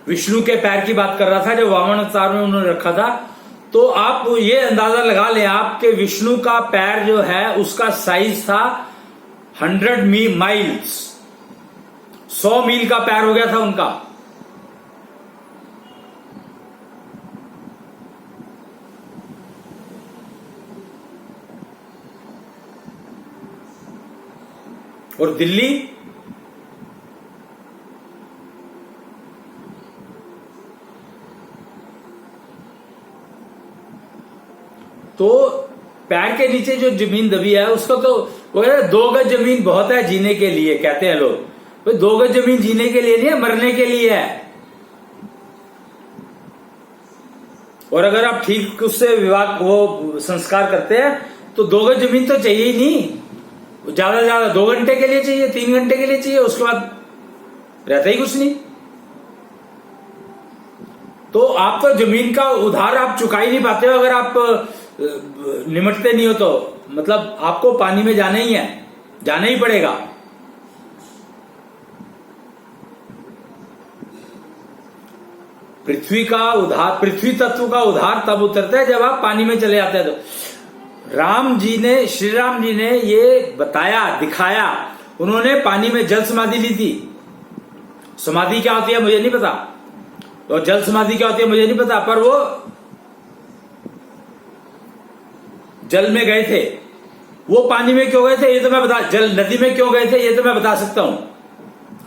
विष्णु के पैर की बात कर रहा था जो वामन अवतार में उन्होंने रखा था। तो आप ये अंदाजा लगा लें आपके विष्णु का पैर जो है उसका साइज था 100 माइल्स, 100 मील का पैर हो गया था उनका। और दिल्ली तो पैर के नीचे जो जमीन दबी है उसको तो वो कहते हैं 2 गज जमीन बहुत है जीने के लिए, कहते हैं लोग। तो 2 गज जमीन जीने के लिए नहीं है, मरने के लिए है। और अगर आप ठीक उससे विवाह वो संस्कार करते हैं तो 2 गज जमीन तो चाहिए ही नहीं, ज्यादा से ज्यादा 2 घंटे के लिए चाहिए, 3 घंटे के लिए चाहिए, उसके बाद रहता ही कुछ नहीं। तो आप तो जमीन का उधार आप चुका ही नहीं पाते हो अगर आप निमटते नहीं हो तो। मतलब आपको पानी में जाना ही है, जाना ही पड़ेगा। पृथ्वी का उधार, पृथ्वी तत्व का उधार तब उतरता है जब आप पानी में चले जाते हैं। तो श्री राम जी ने ये बताया, दिखाया, उन्होंने पानी में जल समाधि ली थी। समाधि क्या होती है मुझे नहीं पता, और जल समाधि क्या होती है मुझे नहीं पता, पर वो जल में गए थे। वो पानी में क्यों गए थे ये तो मैं बता, जल नदी में क्यों गए थे ये तो मैं बता सकता हूं।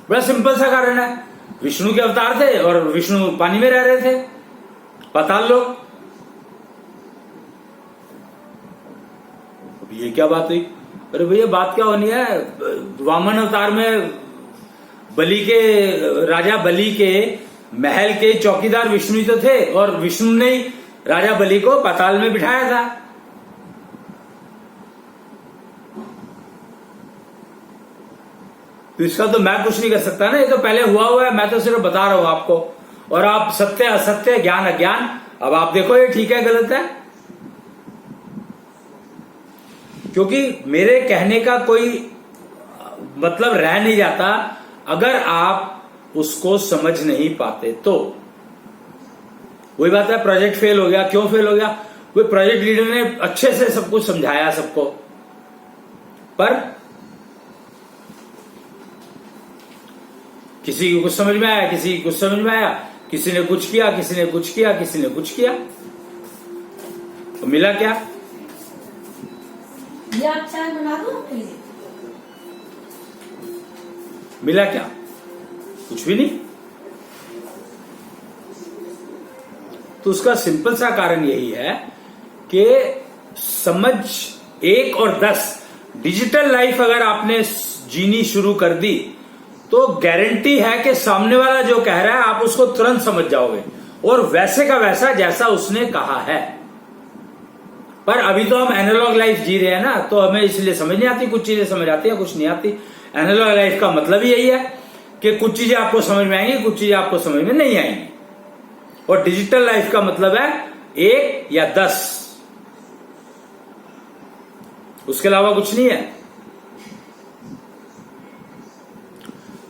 बड़ा सिंपल सा कारण है, विष्णु के अवतार थे और विष्णु पानी में रह रहे थे, पाताल लोग। अब ये क्या बात हुई? अरे भैया बात क्या होनी है, वामन अवतार में राजा बलि के महल के चौकीदार विष्णु तो थे, और विष्णु ने ही राजा बलि को पाताल में बिठाया था। तो इसका तो मैं कुछ नहीं कर सकता ना, ये तो पहले हुआ है, मैं तो सिर्फ बता रहा हूं आपको। और आप सत्य असत्य, ज्ञान अज्ञान, अब आप देखो ये ठीक है गलत है। क्योंकि मेरे कहने का कोई मतलब रह नहीं जाता अगर आप उसको समझ नहीं पाते तो। वही बात है, प्रोजेक्ट फेल हो गया, क्यों फेल हो गया? वो प्रोजेक्ट लीडर ने अच्छे से सब कुछ समझाया सबको, पर किसी को कुछ समझ में आया, किसी को कुछ समझ में आया, किसी ने कुछ किया, किसी ने कुछ किया, किसी ने कुछ किया, तो मिला क्या? ये आप चाय बना दो आपके लिए। मिला क्या? कुछ भी नहीं। तो उसका सिंपल सा कारण यही है कि समझ 1 और 10 डिजिटल लाइफ अगर आपने जीनी शुरू कर दी तो गारंटी है कि सामने वाला जो कह रहा है आप उसको तुरंत समझ जाओगे और वैसे का वैसा जैसा उसने कहा है। पर अभी तो हम एनालॉग लाइफ जी रहे हैं ना, तो हमें इसलिए समझ नहीं आती, कुछ चीजें समझ आती है, कुछ नहीं आती। एनालॉग लाइफ का मतलब यही है कि कुछ चीजें आपको समझ में आएंगी, कुछ चीजें आपको समझ में नहीं आएंगी। और डिजिटल लाइफ का मतलब है 1 या 10, उसके अलावा कुछ नहीं है।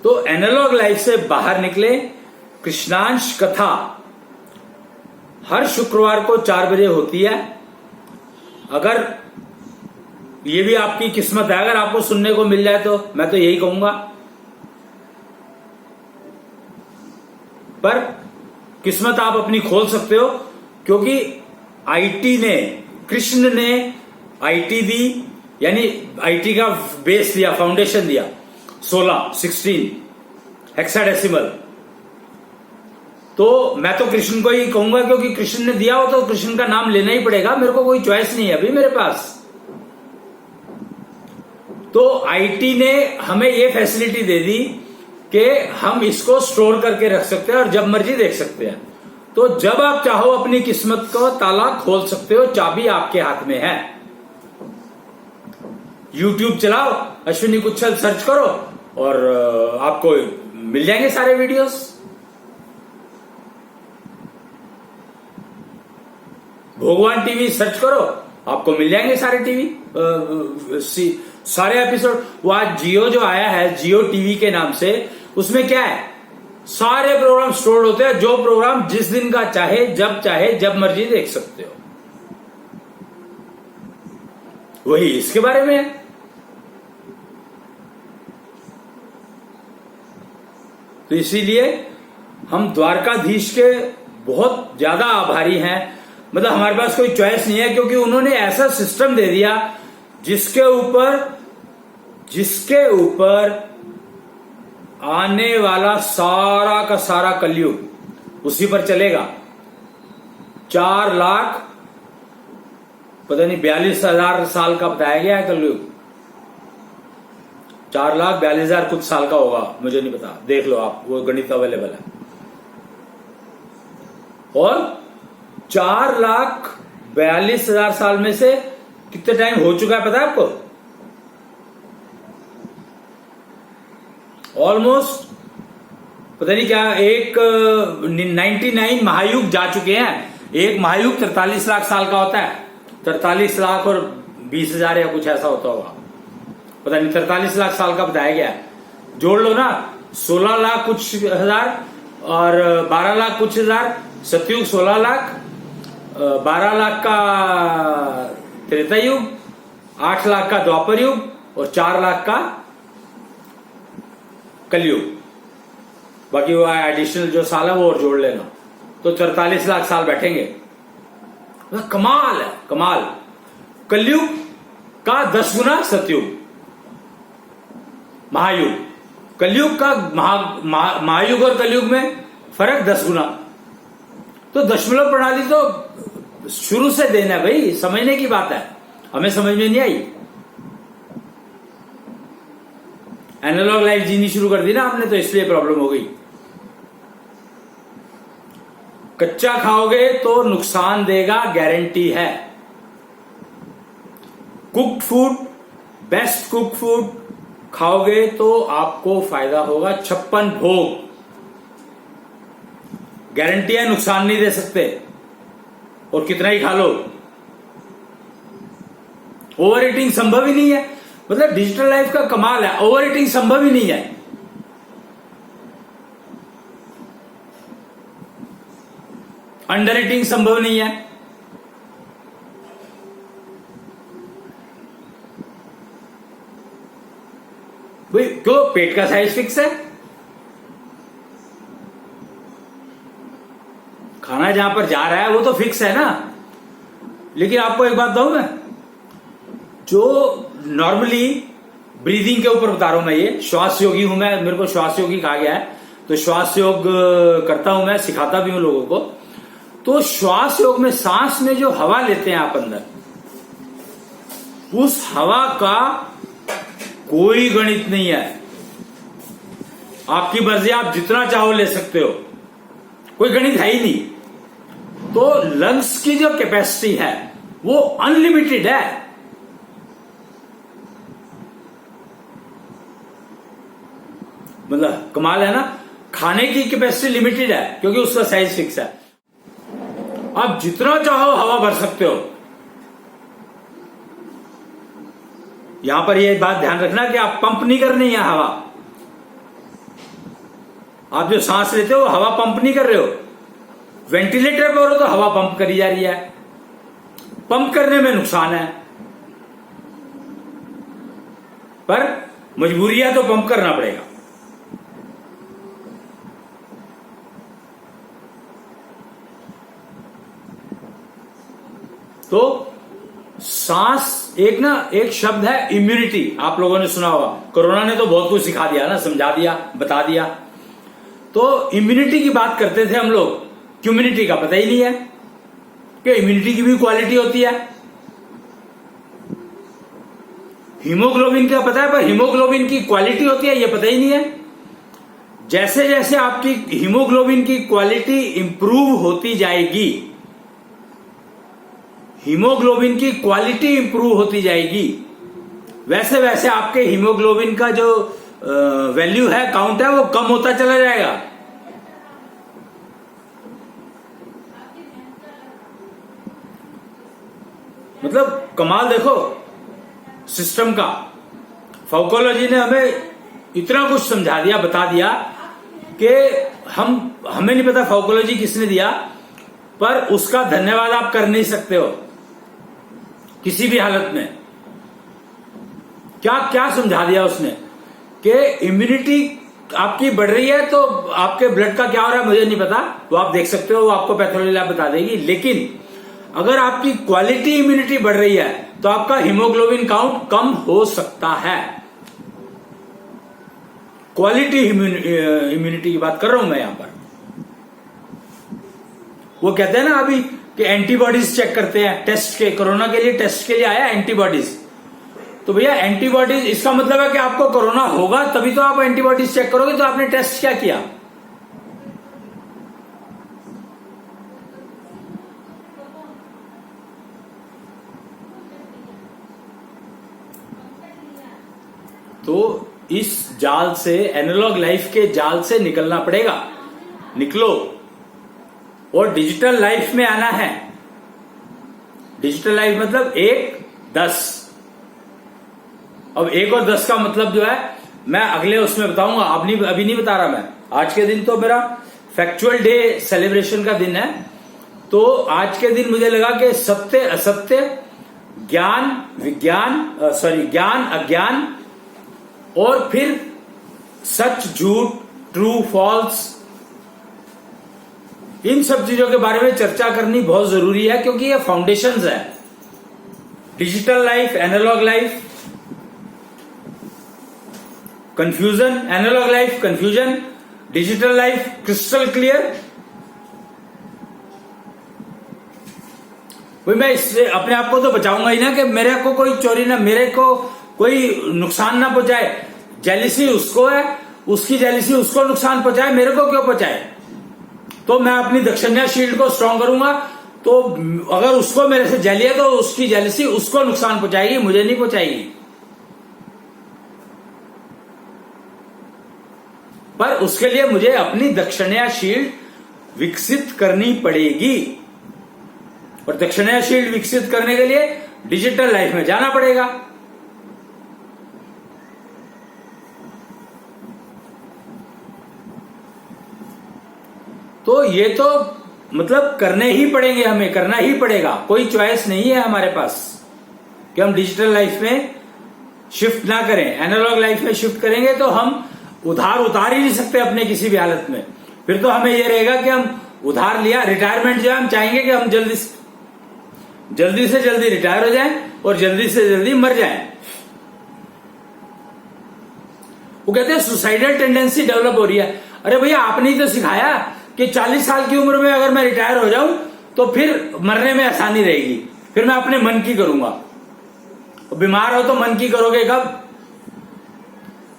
तो एनालॉग लाइफ से बाहर निकले। कृष्णांश कथा हर शुक्रवार को 4 बजे होती है। अगर ये भी आपकी किस्मत है, अगर आपको सुनने को मिल जाए तो मैं तो यही कहूंगा। पर किस्मत आप अपनी खोल सकते हो, क्योंकि आईटी ने, कृष्ण ने आईटी दी, यानी आईटी का बेस दिया, फाउंडेशन दिया 16 हेक्साडेसिमल। तो मैं तो कृष्ण को ही कहूंगा, क्योंकि कृष्ण ने दिया हो तो कृष्ण का नाम लेना ही पड़ेगा, मेरे को कोई चॉइस नहीं है अभी मेरे पास। तो आईटी ने हमें ये फैसिलिटी दे दी कि हम इसको स्टोर करके रख सकते हैं और जब मर्जी देख सकते हैं। तो जब आप चाहो अपनी किस्मत को ताला खोल सकते हो, चाबी आपके हाथ में है। यूट्यूब चलाओ, अश्विनी कुच्छल सर्च करो और आपको मिल जाएंगे सारे वीडियोस। भगवान टीवी सर्च करो, आपको मिल जाएंगे सारे टीवी, सारे एपिसोड। वो आज जियो जो आया है, जियो टीवी के नाम से, उसमें क्या है, सारे प्रोग्राम स्टोर होते हैं। जो प्रोग्राम जिस दिन का चाहे, जब मर्जी देख सकते हो। वही इसके बारे में है। तो इसीलिए हम द्वारकाधीश के बहुत ज्यादा आभारी हैं। मतलब हमारे पास कोई चॉइस नहीं है, क्योंकि उन्होंने ऐसा सिस्टम दे दिया जिसके ऊपर आने वाला सारा का सारा कलयुग उसी पर चलेगा। 4 लाख पता नहीं 42,000 साल का बताया गया है कलयुग। 4,42,000 कुछ साल का होगा, मुझे नहीं पता, देख लो आप, वो गणित अवेलेबल है। और 4,42,000 साल में से कितने टाइम हो चुका है पता है आपको? ऑलमोस्ट पता नहीं क्या, 99 महायुग जा चुके हैं। एक महायुग 43 लाख साल का होता है, 43 लाख और 20,000 या कुछ ऐसा होता होगा, पता नहीं, 43 लाख साल का बताया गया है। जोड़ लो ना, 16 लाख कुछ हजार और 12 लाख कुछ हजार, सतयुग 16 लाख, 12 लाख का त्रेता युग, 8 लाख का द्वापर युग और 4 लाख का कलयुग। बाकी वो एडिशनल जो साल है वो और जोड़ लेना, तो 43 लाख साल बैठेंगे। कमाल है, कमाल। कलयुग का 10 गुना सतयुग, महायुग। कलयुग का महायुग और कलयुग में फर्क 10 गुना। तो दशमलव प्रणाली तो शुरू से देना है भाई, समझने की बात है, हमें समझ में नहीं आई। एनालॉग लाइफ जीनी शुरू कर दी ना आपने, तो इसलिए प्रॉब्लम हो गई। कच्चा खाओगे तो नुकसान देगा, गारंटी है। Cooked food, best cook food खाओगे तो आपको फायदा होगा। 56 भोग, गारंटी है नुकसान नहीं दे सकते, और कितना ही खा लो। ओवर ईटिंग संभव ही नहीं है। मतलब डिजिटल लाइफ का कमाल है, ओवर ईटिंग संभव ही नहीं है। अंडर ईटिंग संभव नहीं है। भाई क्यों? पेट का साइज फिक्स है। खाना जहां पर जा रहा है वो तो फिक्स है ना। लेकिन आपको एक बात बताऊं मैं, जो नॉर्मली ब्रीदिंग के ऊपर बता रहा हूं मैं, ये श्वास योगी हूं मैं, मेरे को श्वास योगी कहा गया है, तो श्वास योग करता हूं मैं, सिखाता भी हूं लोगों को। तो श्वास योग में सांस में जो हवा लेते हैं आप अंदर, उस हवा का कोई गणित नहीं है। आपकी मर्जी, आप जितना चाहो ले सकते हो, कोई गणित है ही नहीं। तो लंग्स की जो कैपेसिटी है वो अनलिमिटेड है। मतलब कमाल है ना। खाने की कैपेसिटी लिमिटेड है क्योंकि उसका साइज फिक्स है। आप जितना चाहो हवा भर सकते हो। यहां पर यह बात ध्यान रखना कि आप पंप नहीं करनी है हवा। आप जो सांस लेते हो हवा पंप नहीं कर रहे हो। वेंटिलेटर पर हो तो हवा पंप करी जा रही है। पंप करने में नुकसान है, पर मजबूरी है तो पंप करना पड़ेगा। तो सांस एक शब्द है इम्यूनिटी। आप लोगों ने सुना होगा, कोरोना ने तो बहुत कुछ सिखा दिया ना, समझा दिया, बता दिया। तो इम्यूनिटी की बात करते थे हम लोग, कम्युनिटी का पता ही नहीं है कि इम्यूनिटी की भी क्वालिटी होती है। हीमोग्लोबिन का पता है, पर हीमोग्लोबिन की क्वालिटी होती है ये पता ही नहीं है। जैसे जैसे आपकी हीमोग्लोबिन की क्वालिटी इंप्रूव होती जाएगी, हीमोग्लोबिन की क्वालिटी इंप्रूव होती जाएगी, वैसे वैसे आपके हीमोग्लोबिन का जो वैल्यू है, काउंट है, वो कम होता चला जाएगा। मतलब कमाल देखो सिस्टम का। फार्माकोलॉजी ने हमें इतना कुछ समझा दिया, बता दिया कि हमें नहीं पता फार्माकोलॉजी किसने दिया, पर उसका धन्यवाद आप कर नहीं सकते हो किसी भी हालत में। क्या क्या समझा दिया उसने कि इम्यूनिटी आपकी बढ़ रही है तो आपके ब्लड का क्या हो रहा है मुझे नहीं पता, वो आप देख सकते हो, वो आपको पैथोलॉजी लैब बता देगी। लेकिन अगर आपकी क्वालिटी इम्यूनिटी बढ़ रही है तो आपका हीमोग्लोबिन काउंट कम हो सकता है। क्वालिटी इम्यूनिटी की बात कर रहा हूं मैं यहां पर। वो कहते हैं ना अभी कि एंटीबॉडीज चेक करते हैं टेस्ट के, कोरोना के लिए टेस्ट के लिए आया एंटीबॉडीज। तो भैया एंटीबॉडीज, इसका मतलब है कि आपको कोरोना होगा तभी तो आप एंटीबॉडीज चेक करोगे। तो आपने टेस्ट क्या किया? तो इस जाल से, एनालॉग लाइफ के जाल से निकलना पड़ेगा। निकलो और डिजिटल लाइफ में आना है। डिजिटल लाइफ मतलब 1-10। अब 1 और 10 का मतलब जो है मैं अगले उसमें बताऊंगा, अभी नहीं बता रहा मैं। आज के दिन तो मेरा फैक्चुअल डे सेलिब्रेशन का दिन है। तो आज के दिन मुझे लगा कि सत्य असत्य, ज्ञान विज्ञान, ज्ञान अज्ञान, और फिर सच झूठ, ट्रू फॉल्स, इन सब चीजों के बारे में चर्चा करनी बहुत जरूरी है क्योंकि ये फाउंडेशंस है। Digital life, analogue life, confusion, analogue life confusion, digital life crystal clear. भाई मैं इससे अपने आप को तो बचाऊंगा ही ना कि मेरे को कोई चोरी ना, मेरे को कोई नुकसान ना पहुंचाए। जेलिसी उसको है, उसकी जेलिसी उसको नुकसान पहुंचाए, मेरे को क्यों पहुंचाए? तो मैं अपनी दक्षिणा शील्ड को स्ट्रांग करूंगा। तो अगर उसको मेरे से जेली है तो उसकी जेलिसी उसको नुकसान पहुंचाएगी, मुझे नहीं पहुंचाएगी। पर उसके लिए मुझे अपनी दक्षिणा शील्ड विकसित करनी पड़ेगी और दक्षिणाशील विकसित करने के लिए डिजिटल लाइफ में जाना पड़ेगा। तो ये तो मतलब करने ही पड़ेंगे, हमें करना ही पड़ेगा, कोई चॉइस नहीं है हमारे पास कि हम डिजिटल लाइफ में शिफ्ट ना करें। एनालॉग लाइफ में शिफ्ट करेंगे तो हम उधार ही नहीं सकते अपने किसी भी हालत में। फिर तो हमें यह रहेगा कि हम उधार लिया, रिटायरमेंट जो है हम चाहेंगे कि हम जल्दी से जल्दी रिटायर हो जाएं और जल्दी से जल्दी मर जाएं। वो कहते हैं सुसाइडल टेंडेंसी डेवलप हो रही है। अरे भैया, आपने ही तो सिखाया कि 40 साल की उम्र में अगर मैं रिटायर हो जाऊं तो फिर मरने में आसानी रहेगी, फिर मैं अपने मन की करूंगा। बीमार हो तो मन की करोगे कब?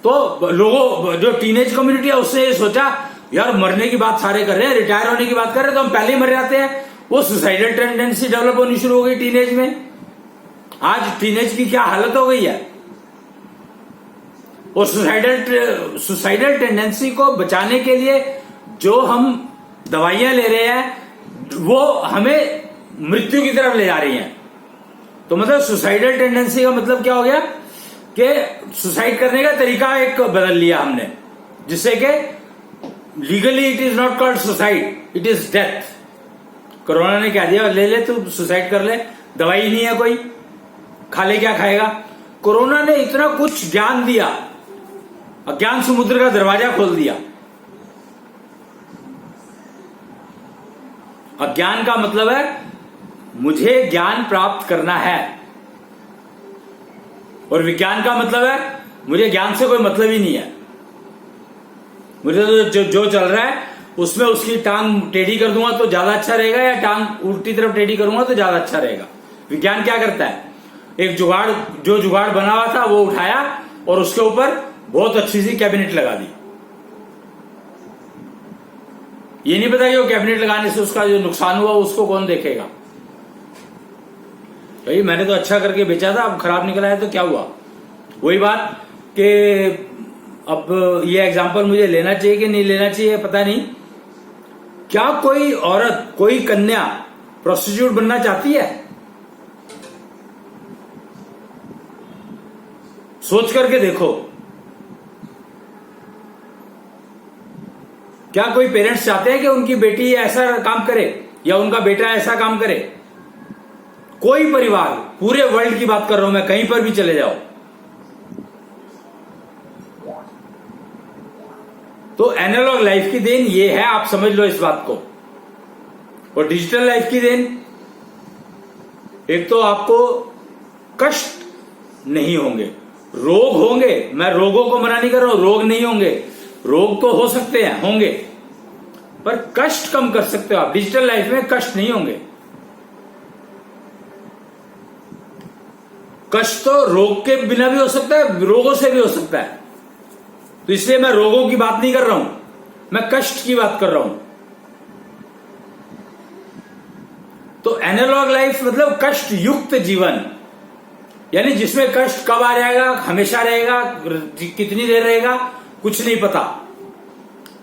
तो लोगों, जो टीनेज कम्युनिटी है उसने ये सोचा यार मरने की बात सारे कर रहे हैं, रिटायर होने की बात कर रहे हैं तो हम पहले ही मर जाते हैं। वो सुसाइडल टेंडेंसी डेवलप होनी शुरू हो गई टीनेज में। आज टीनेज की क्या हालत हो गई है। और सुसाइडल टेंडेंसी को बचाने के लिए जो हम दवाइयां ले रहे हैं वो हमें मृत्यु की तरफ ले जा रही हैं। तो मतलब सुसाइडल टेंडेंसी का मतलब क्या हो गया कि सुसाइड करने का तरीका एक बदल लिया हमने, जिससे कि legally it is not called suicide, it is death. Corona ने क्या दिया, ले तू सुसाइड कर ले, दवाई नहीं है कोई, खा ले, क्या खाएगा। कोरोना ने इतना कुछ ज्ञान दिया, अज्ञान समुद्र का दरवाजा खोल दिया। अज्ञान का मतलब है मुझे ज्ञान प्राप्त करना है, और विज्ञान का मतलब है मुझे ज्ञान से कोई मतलब ही नहीं है। मुझे तो जो चल रहा है उसमें उसकी टांग टेढ़ी कर दूंगा तो ज्यादा अच्छा रहेगा, या टांग उल्टी तरफ टेढ़ी करूंगा तो ज्यादा अच्छा रहेगा। विज्ञान क्या करता है, एक जुगाड़ बना हुआ था वो उठाया और उसके ऊपर बहुत अच्छी सी कैबिनेट लगा दी। ये नहीं पता कि वो कैबिनेट लगाने से उसका जो नुकसान हुआ उसको कौन देखेगा। भाई मैंने तो अच्छा करके बेचा था, अब खराब निकला है तो क्या हुआ। वही बात कि अब ये एग्जाम्पल मुझे लेना चाहिए कि नहीं लेना चाहिए पता नहीं। क्या कोई औरत, कोई कन्या प्रोस्टिट्यूट बनना चाहती है? सोच करके देखो। क्या कोई पेरेंट्स चाहते हैं कि उनकी बेटी ऐसा काम करे या उनका बेटा ऐसा काम करे? कोई परिवार, पूरे वर्ल्ड की बात कर रहा हूं मैं, कहीं पर भी चले जाओ। तो एनालॉग लाइफ की देन ये है, आप समझ लो इस बात को। और डिजिटल लाइफ की देन, एक तो आपको कष्ट नहीं होंगे, रोग होंगे। मैं रोगों को मना नहीं कर रहा हूं, रोग नहीं होंगे, रोग तो हो सकते हैं, होंगे, पर कष्ट कम कर सकते हो आप। डिजिटल लाइफ में कष्ट नहीं होंगे। कष्ट तो रोग के बिना भी हो सकता है, रोगों से भी हो सकता है। तो इसलिए मैं रोगों की बात नहीं कर रहा हूं, मैं कष्ट की बात कर रहा हूं। तो एनालॉग लाइफ मतलब कष्ट युक्त जीवन, यानी जिसमें कष्ट कब आ जाएगा, हमेशा रहेगा, कितनी देर रहेगा, कुछ नहीं पता।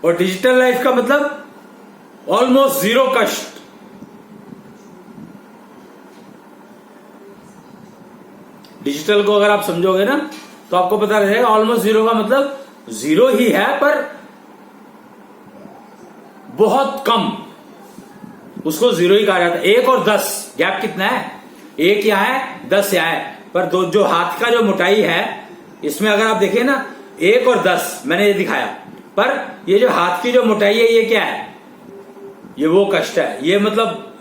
और डिजिटल लाइफ का मतलब ऑलमोस्ट जीरो कष्ट। डिजिटल को अगर आप समझोगे ना तो आपको पता रहेगा ऑलमोस्ट जीरो का मतलब जीरो ही है, पर बहुत कम, उसको जीरो ही कहा जाता है। 1 और 10 गैप कितना है? 1 यहां है, 10 यहां है, पर दो जो हाथ का जो मोटाई है इसमें अगर आप देखिए ना 1 और 10 मैंने ये दिखाया, पर ये जो हाथ की जो मोटाई है ये क्या है? ये वो कष्ट है, ये मतलब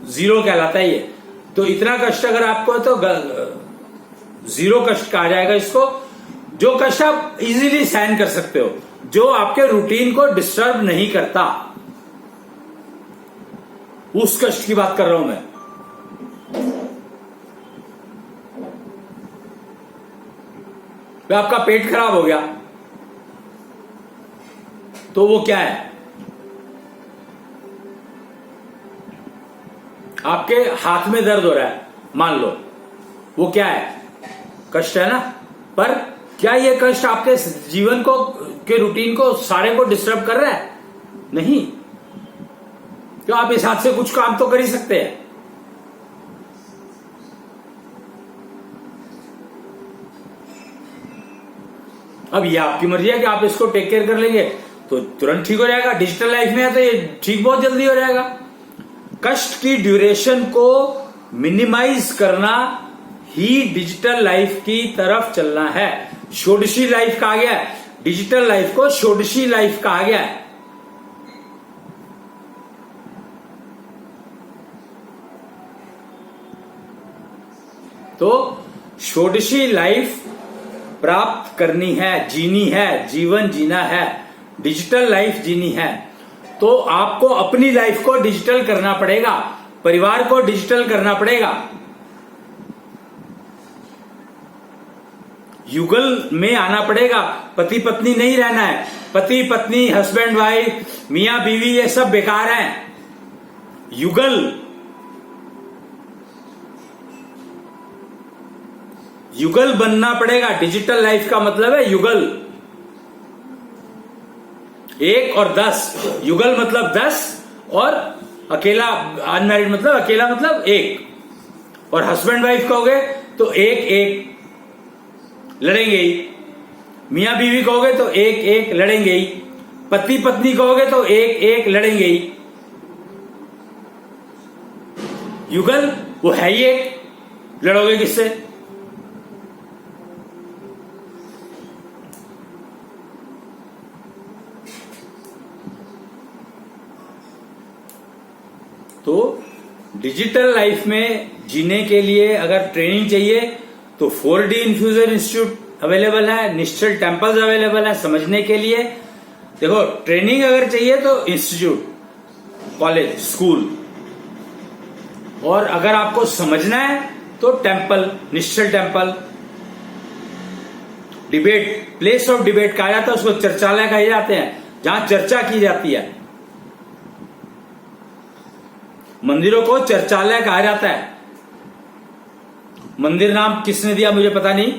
जीरो कहलाता है ये। तो इतना कष्ट अगर आपको है तो जीरो कष्ट कहा जाएगा इसको, जो कष्ट आप इजीली सहन कर सकते हो, जो आपके रूटीन को डिस्टर्ब नहीं करता, उस कष्ट की बात कर रहा हूं मैं। आपका पेट खराब हो गया तो वो क्या है? आपके हाथ में दर्द हो रहा है मान लो, वो क्या है? कष्ट है ना। पर क्या ये कष्ट आपके जीवन को, के रूटीन को, सारे को डिस्टर्ब कर रहा है? नहीं। क्यों, आप इस हाथ से कुछ काम तो कर ही सकते हैं। अब ये आपकी मर्जी है कि आप इसको टेक केयर कर लेंगे तो तुरंत ठीक हो जाएगा। डिजिटल लाइफ में है तो ये ठीक बहुत जल्दी हो जाएगा। कष्ट की ड्यूरेशन को मिनिमाइज करना ही डिजिटल लाइफ की तरफ चलना है। षोडशी लाइफ कहा गया है, डिजिटल लाइफ को षोडशी लाइफ कहा गया है। तो षोडशी लाइफ प्राप्त करनी है, जीनी है, जीवन जीना है, डिजिटल लाइफ जीनी है, तो आपको अपनी लाइफ को डिजिटल करना पड़ेगा, परिवार को डिजिटल करना पड़ेगा। युगल में आना पड़ेगा। पति पत्नी नहीं रहना है। पति पत्नी, हस्बैंड वाइफ, मियां बीवी, ये सब बेकार हैं। युगल बनना पड़ेगा। डिजिटल लाइफ का मतलब है युगल। 1 और 10। युगल मतलब 10 और अकेला, अनमैरिड मतलब अकेला मतलब 1। और हस्बैंड वाइफ कहोगे तो 1-1 लड़ेंगे ही। मियां बीवी कहोगे तो 1-1 लड़ेंगे ही। पति पत्नी कहोगे तो 1-1 लड़ेंगे ही। युगल वो है ही एक, लड़ोगे किससे? तो डिजिटल लाइफ में जीने के लिए अगर ट्रेनिंग चाहिए तो 4D इन्फ्यूजन इंस्टीट्यूट अवेलेबल है, निश्चल टेम्पल्स अवेलेबल है समझने के लिए। देखो, ट्रेनिंग अगर चाहिए तो इंस्टीट्यूट, कॉलेज, स्कूल, और अगर आपको समझना है तो टेम्पल, निश्चल temple. Debate, place of debate कहा जाता है उसको, चर्चालय कहे जाते हैं, जहां चर्चा की जाती है। मंदिरों को चर्चालय कहा जाता है। मंदिर नाम किसने दिया मुझे पता नहीं,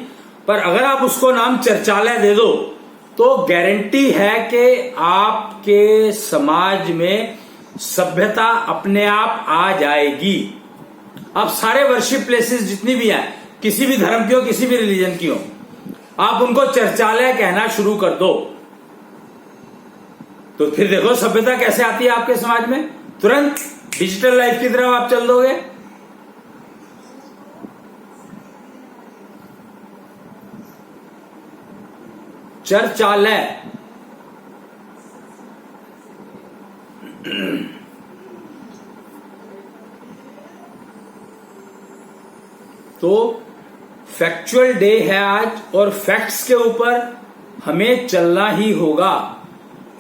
पर अगर आप उसको नाम चर्चालय दे दो तो गारंटी है कि आपके समाज में सभ्यता अपने आप आ जाएगी। अब सारे वर्शिप प्लेसेस जितनी भी हैं, किसी भी धर्म की हो, किसी भी रिलीजन की हो, आप उनको चर्चालय कहना शुरू कर दो तो फिर देखो सभ्यता कैसे आती है आपके समाज में। तुरंत डिजिटल लाइफ की तरफ आप चल दोगे। चर्चालय, तो फैक्चुअल डे है आज, और फैक्ट्स के ऊपर हमें चलना ही होगा।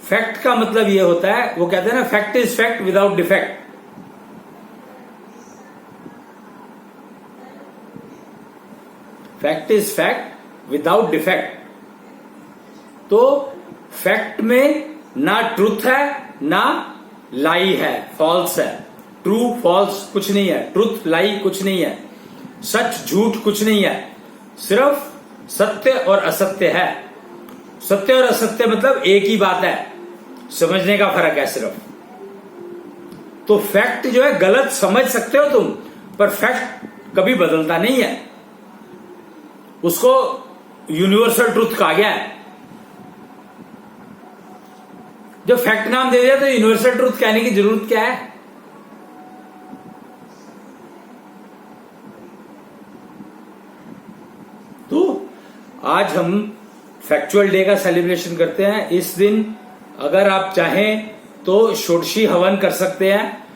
फैक्ट का मतलब ये होता है, वो कहते हैं ना, fact is fact without defect. Fact is fact without defect. तो फैक्ट में ना ट्रूथ है ना लाई है, फॉल्स है। ट्रू फॉल्स कुछ नहीं है, ट्रूथ लाई कुछ नहीं है, सच झूठ कुछ नहीं है, सिर्फ सत्य और असत्य है। सत्य और असत्य मतलब एक ही बात है, समझने का फर्क है सिर्फ। तो फैक्ट जो है गलत समझ सकते हो तुम, पर फैक्ट कभी बदलता नहीं है। उसको यूनिवर्सल ट्रूथ कहा गया है। जब फैक्ट नाम दे दिया तो यूनिवर्सल ट्रूथ कहने की जरूरत क्या है? तो आज हम फैक्चुअल डे का सेलिब्रेशन करते हैं। इस दिन अगर आप चाहें तो षोडशी हवन कर सकते हैं।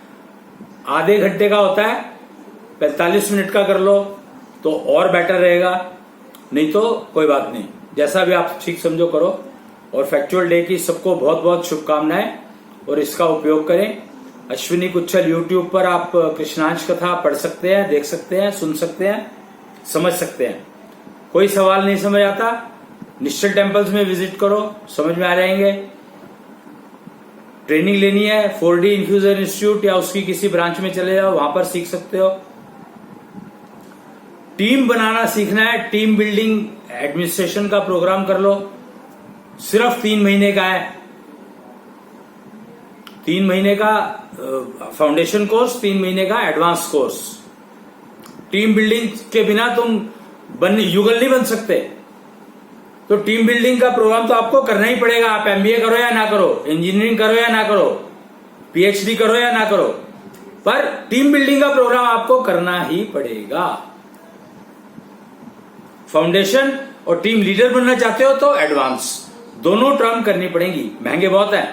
आधे घंटे का होता है, 45 मिनट का कर लो तो और बेटर रहेगा, नहीं तो कोई बात नहीं, जैसा भी आप ठीक समझो करो। और फैक्चुअल डे की सबको बहुत बहुत शुभकामनाएं, और इसका उपयोग करें। अश्विनी कुच्छल यूट्यूब पर आप कृष्णांश कथा पढ़ सकते हैं, देख सकते हैं, सुन सकते हैं, समझ सकते हैं। कोई सवाल नहीं समझ आता, निश्चल टेम्पल्स में विजिट करो, समझ में आ जाएंगे। ट्रेनिंग लेनी है 4D इन्फ्यूजन इंस्टीट्यूट या उसकी किसी ब्रांच में चले जाओ, वहां पर सीख सकते हो। टीम बनाना सीखना है, टीम बिल्डिंग एडमिनिस्ट्रेशन का प्रोग्राम कर लो, सिर्फ 3 महीने का है। 3 महीने का फाउंडेशन कोर्स, 3 महीने का एडवांस कोर्स। टीम बिल्डिंग के बिना तुम युगल नहीं बन सकते। तो टीम बिल्डिंग का प्रोग्राम तो आपको करना ही पड़ेगा। आप एमबीए करो या ना करो, इंजीनियरिंग करो या ना करो, पीएचडी करो या ना करो, पर टीम बिल्डिंग का प्रोग्राम आपको करना ही पड़ेगा। फाउंडेशन और टीम लीडर बनना चाहते हो तो एडवांस, दोनों टर्म करनी पड़ेगी। महंगे बहुत है,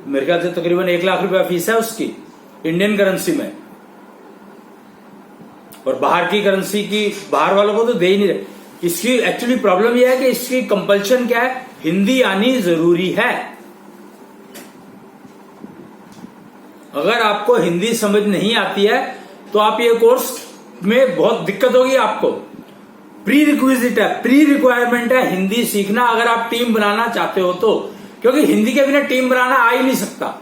मेरे ख्याल से तकरीबन 1 लाख रुपया फीस है उसकी इंडियन करेंसी में, और बाहर की करेंसी की बाहर वालों को तो दे ही नहीं रहे। इसकी एक्चुअली प्रॉब्लम यह है कि इसकी कंपल्शन क्या है, हिंदी आनी जरूरी है। अगर आपको हिंदी समझ नहीं आती है तो आप ये कोर्स में बहुत दिक्कत होगी आपको। प्री रिक्विजिट है, प्री रिक्वायरमेंट है हिंदी सीखना, अगर आप टीम बनाना चाहते हो तो, क्योंकि हिंदी के बिना टीम बनाना आ ही नहीं सकता।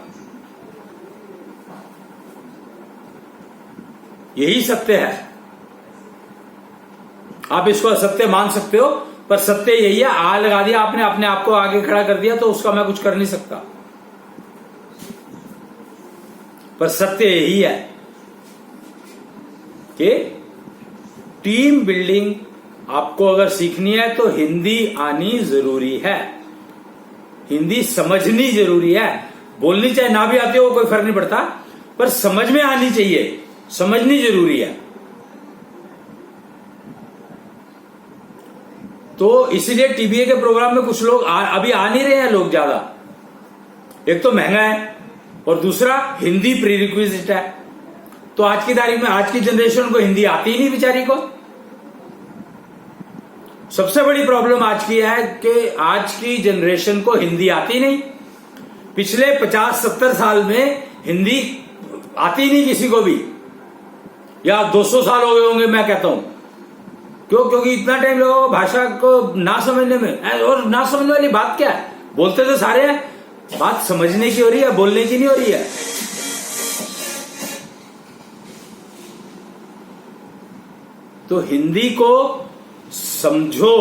यही सत्य है। आप इसको असत्य मान सकते हो, पर सत्य यही है। आ लगा दिया आपने, अपने आप को आगे खड़ा कर दिया, तो उसका मैं कुछ कर नहीं सकता, पर सत्य यही है कि टीम बिल्डिंग आपको अगर सीखनी है तो हिंदी आनी जरूरी है, हिंदी समझनी जरूरी है। बोलनी चाहे ना भी आती हो कोई फर्क नहीं पड़ता, पर समझ में आनी चाहिए, समझनी जरूरी है। तो इसीलिए टीबीए के प्रोग्राम में कुछ लोग अभी आ नहीं रहे हैं लोग ज्यादा। एक तो महंगा है और दूसरा हिंदी प्री रिक्विजिट है। तो आज की तारीख में आज की जनरेशन को हिंदी आती ही नहीं बेचारी को। सबसे बड़ी प्रॉब्लम आज की है कि आज की जनरेशन को हिंदी आती नहीं। पिछले 50-70 साल में हिंदी आती नहीं किसी को भी, या 200 साल हो गए होंगे मैं कहता हूं। क्यों? क्योंकि इतना टाइम लगा भाषा को ना समझने में। और ना समझने वाली बात क्या है, बोलते तो सारे हैं, बात समझने की हो रही है, बोलने की नहीं हो रही है। तो हिंदी को समझो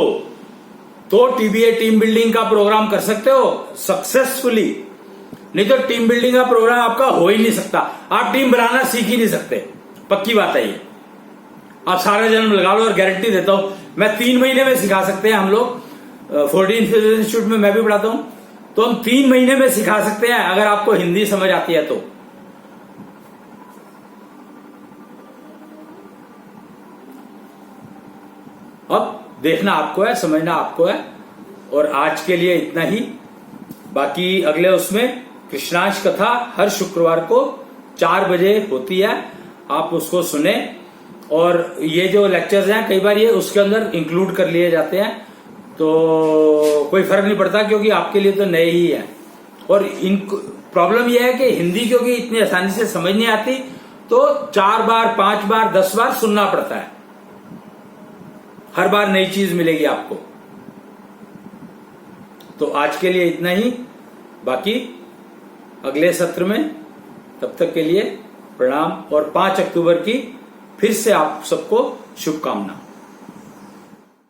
तो टीबीए टीम बिल्डिंग का प्रोग्राम कर सकते हो सक्सेसफुली, नहीं तो टीम बिल्डिंग का प्रोग्राम आपका हो ही नहीं सकता। आप टीम बनाना सीख ही नहीं सकते, पक्की बात है ये। आप सारा जन्म लगा लो और गारंटी देता हूं मैं 3 महीने में सिखा सकते हैं हम लोग। 14 इंस्टीट्यूट में मैं भी पढ़ाता हूं, तो हम 3 महीने में सिखा सकते हैं अगर आपको हिंदी समझ आती है तो। अब देखना आपको है, समझना आपको है। और आज के लिए इतना ही। बाकी अगले उसमें कृष्णांश कथा हर शुक्रवार को 4 बजे होती है, आप उसको सुने। और ये जो लेक्चर्स हैं कई बार ये उसके अंदर इंक्लूड कर लिए जाते हैं, तो कोई फर्क नहीं पड़ता क्योंकि आपके लिए तो नए ही है। और इन प्रॉब्लम यह है कि हिंदी क्योंकि इतनी आसानी से समझ नहीं आती, तो 4 बार 5 बार 10 बार सुनना पड़ता है। हर बार नई चीज मिलेगी आपको। तो आज के लिए इतना ही। बाकी अगले सत्र में, तब तक के लिए प्रणाम। और 5 अक्टूबर की फिर से आप सबको शुभकामना।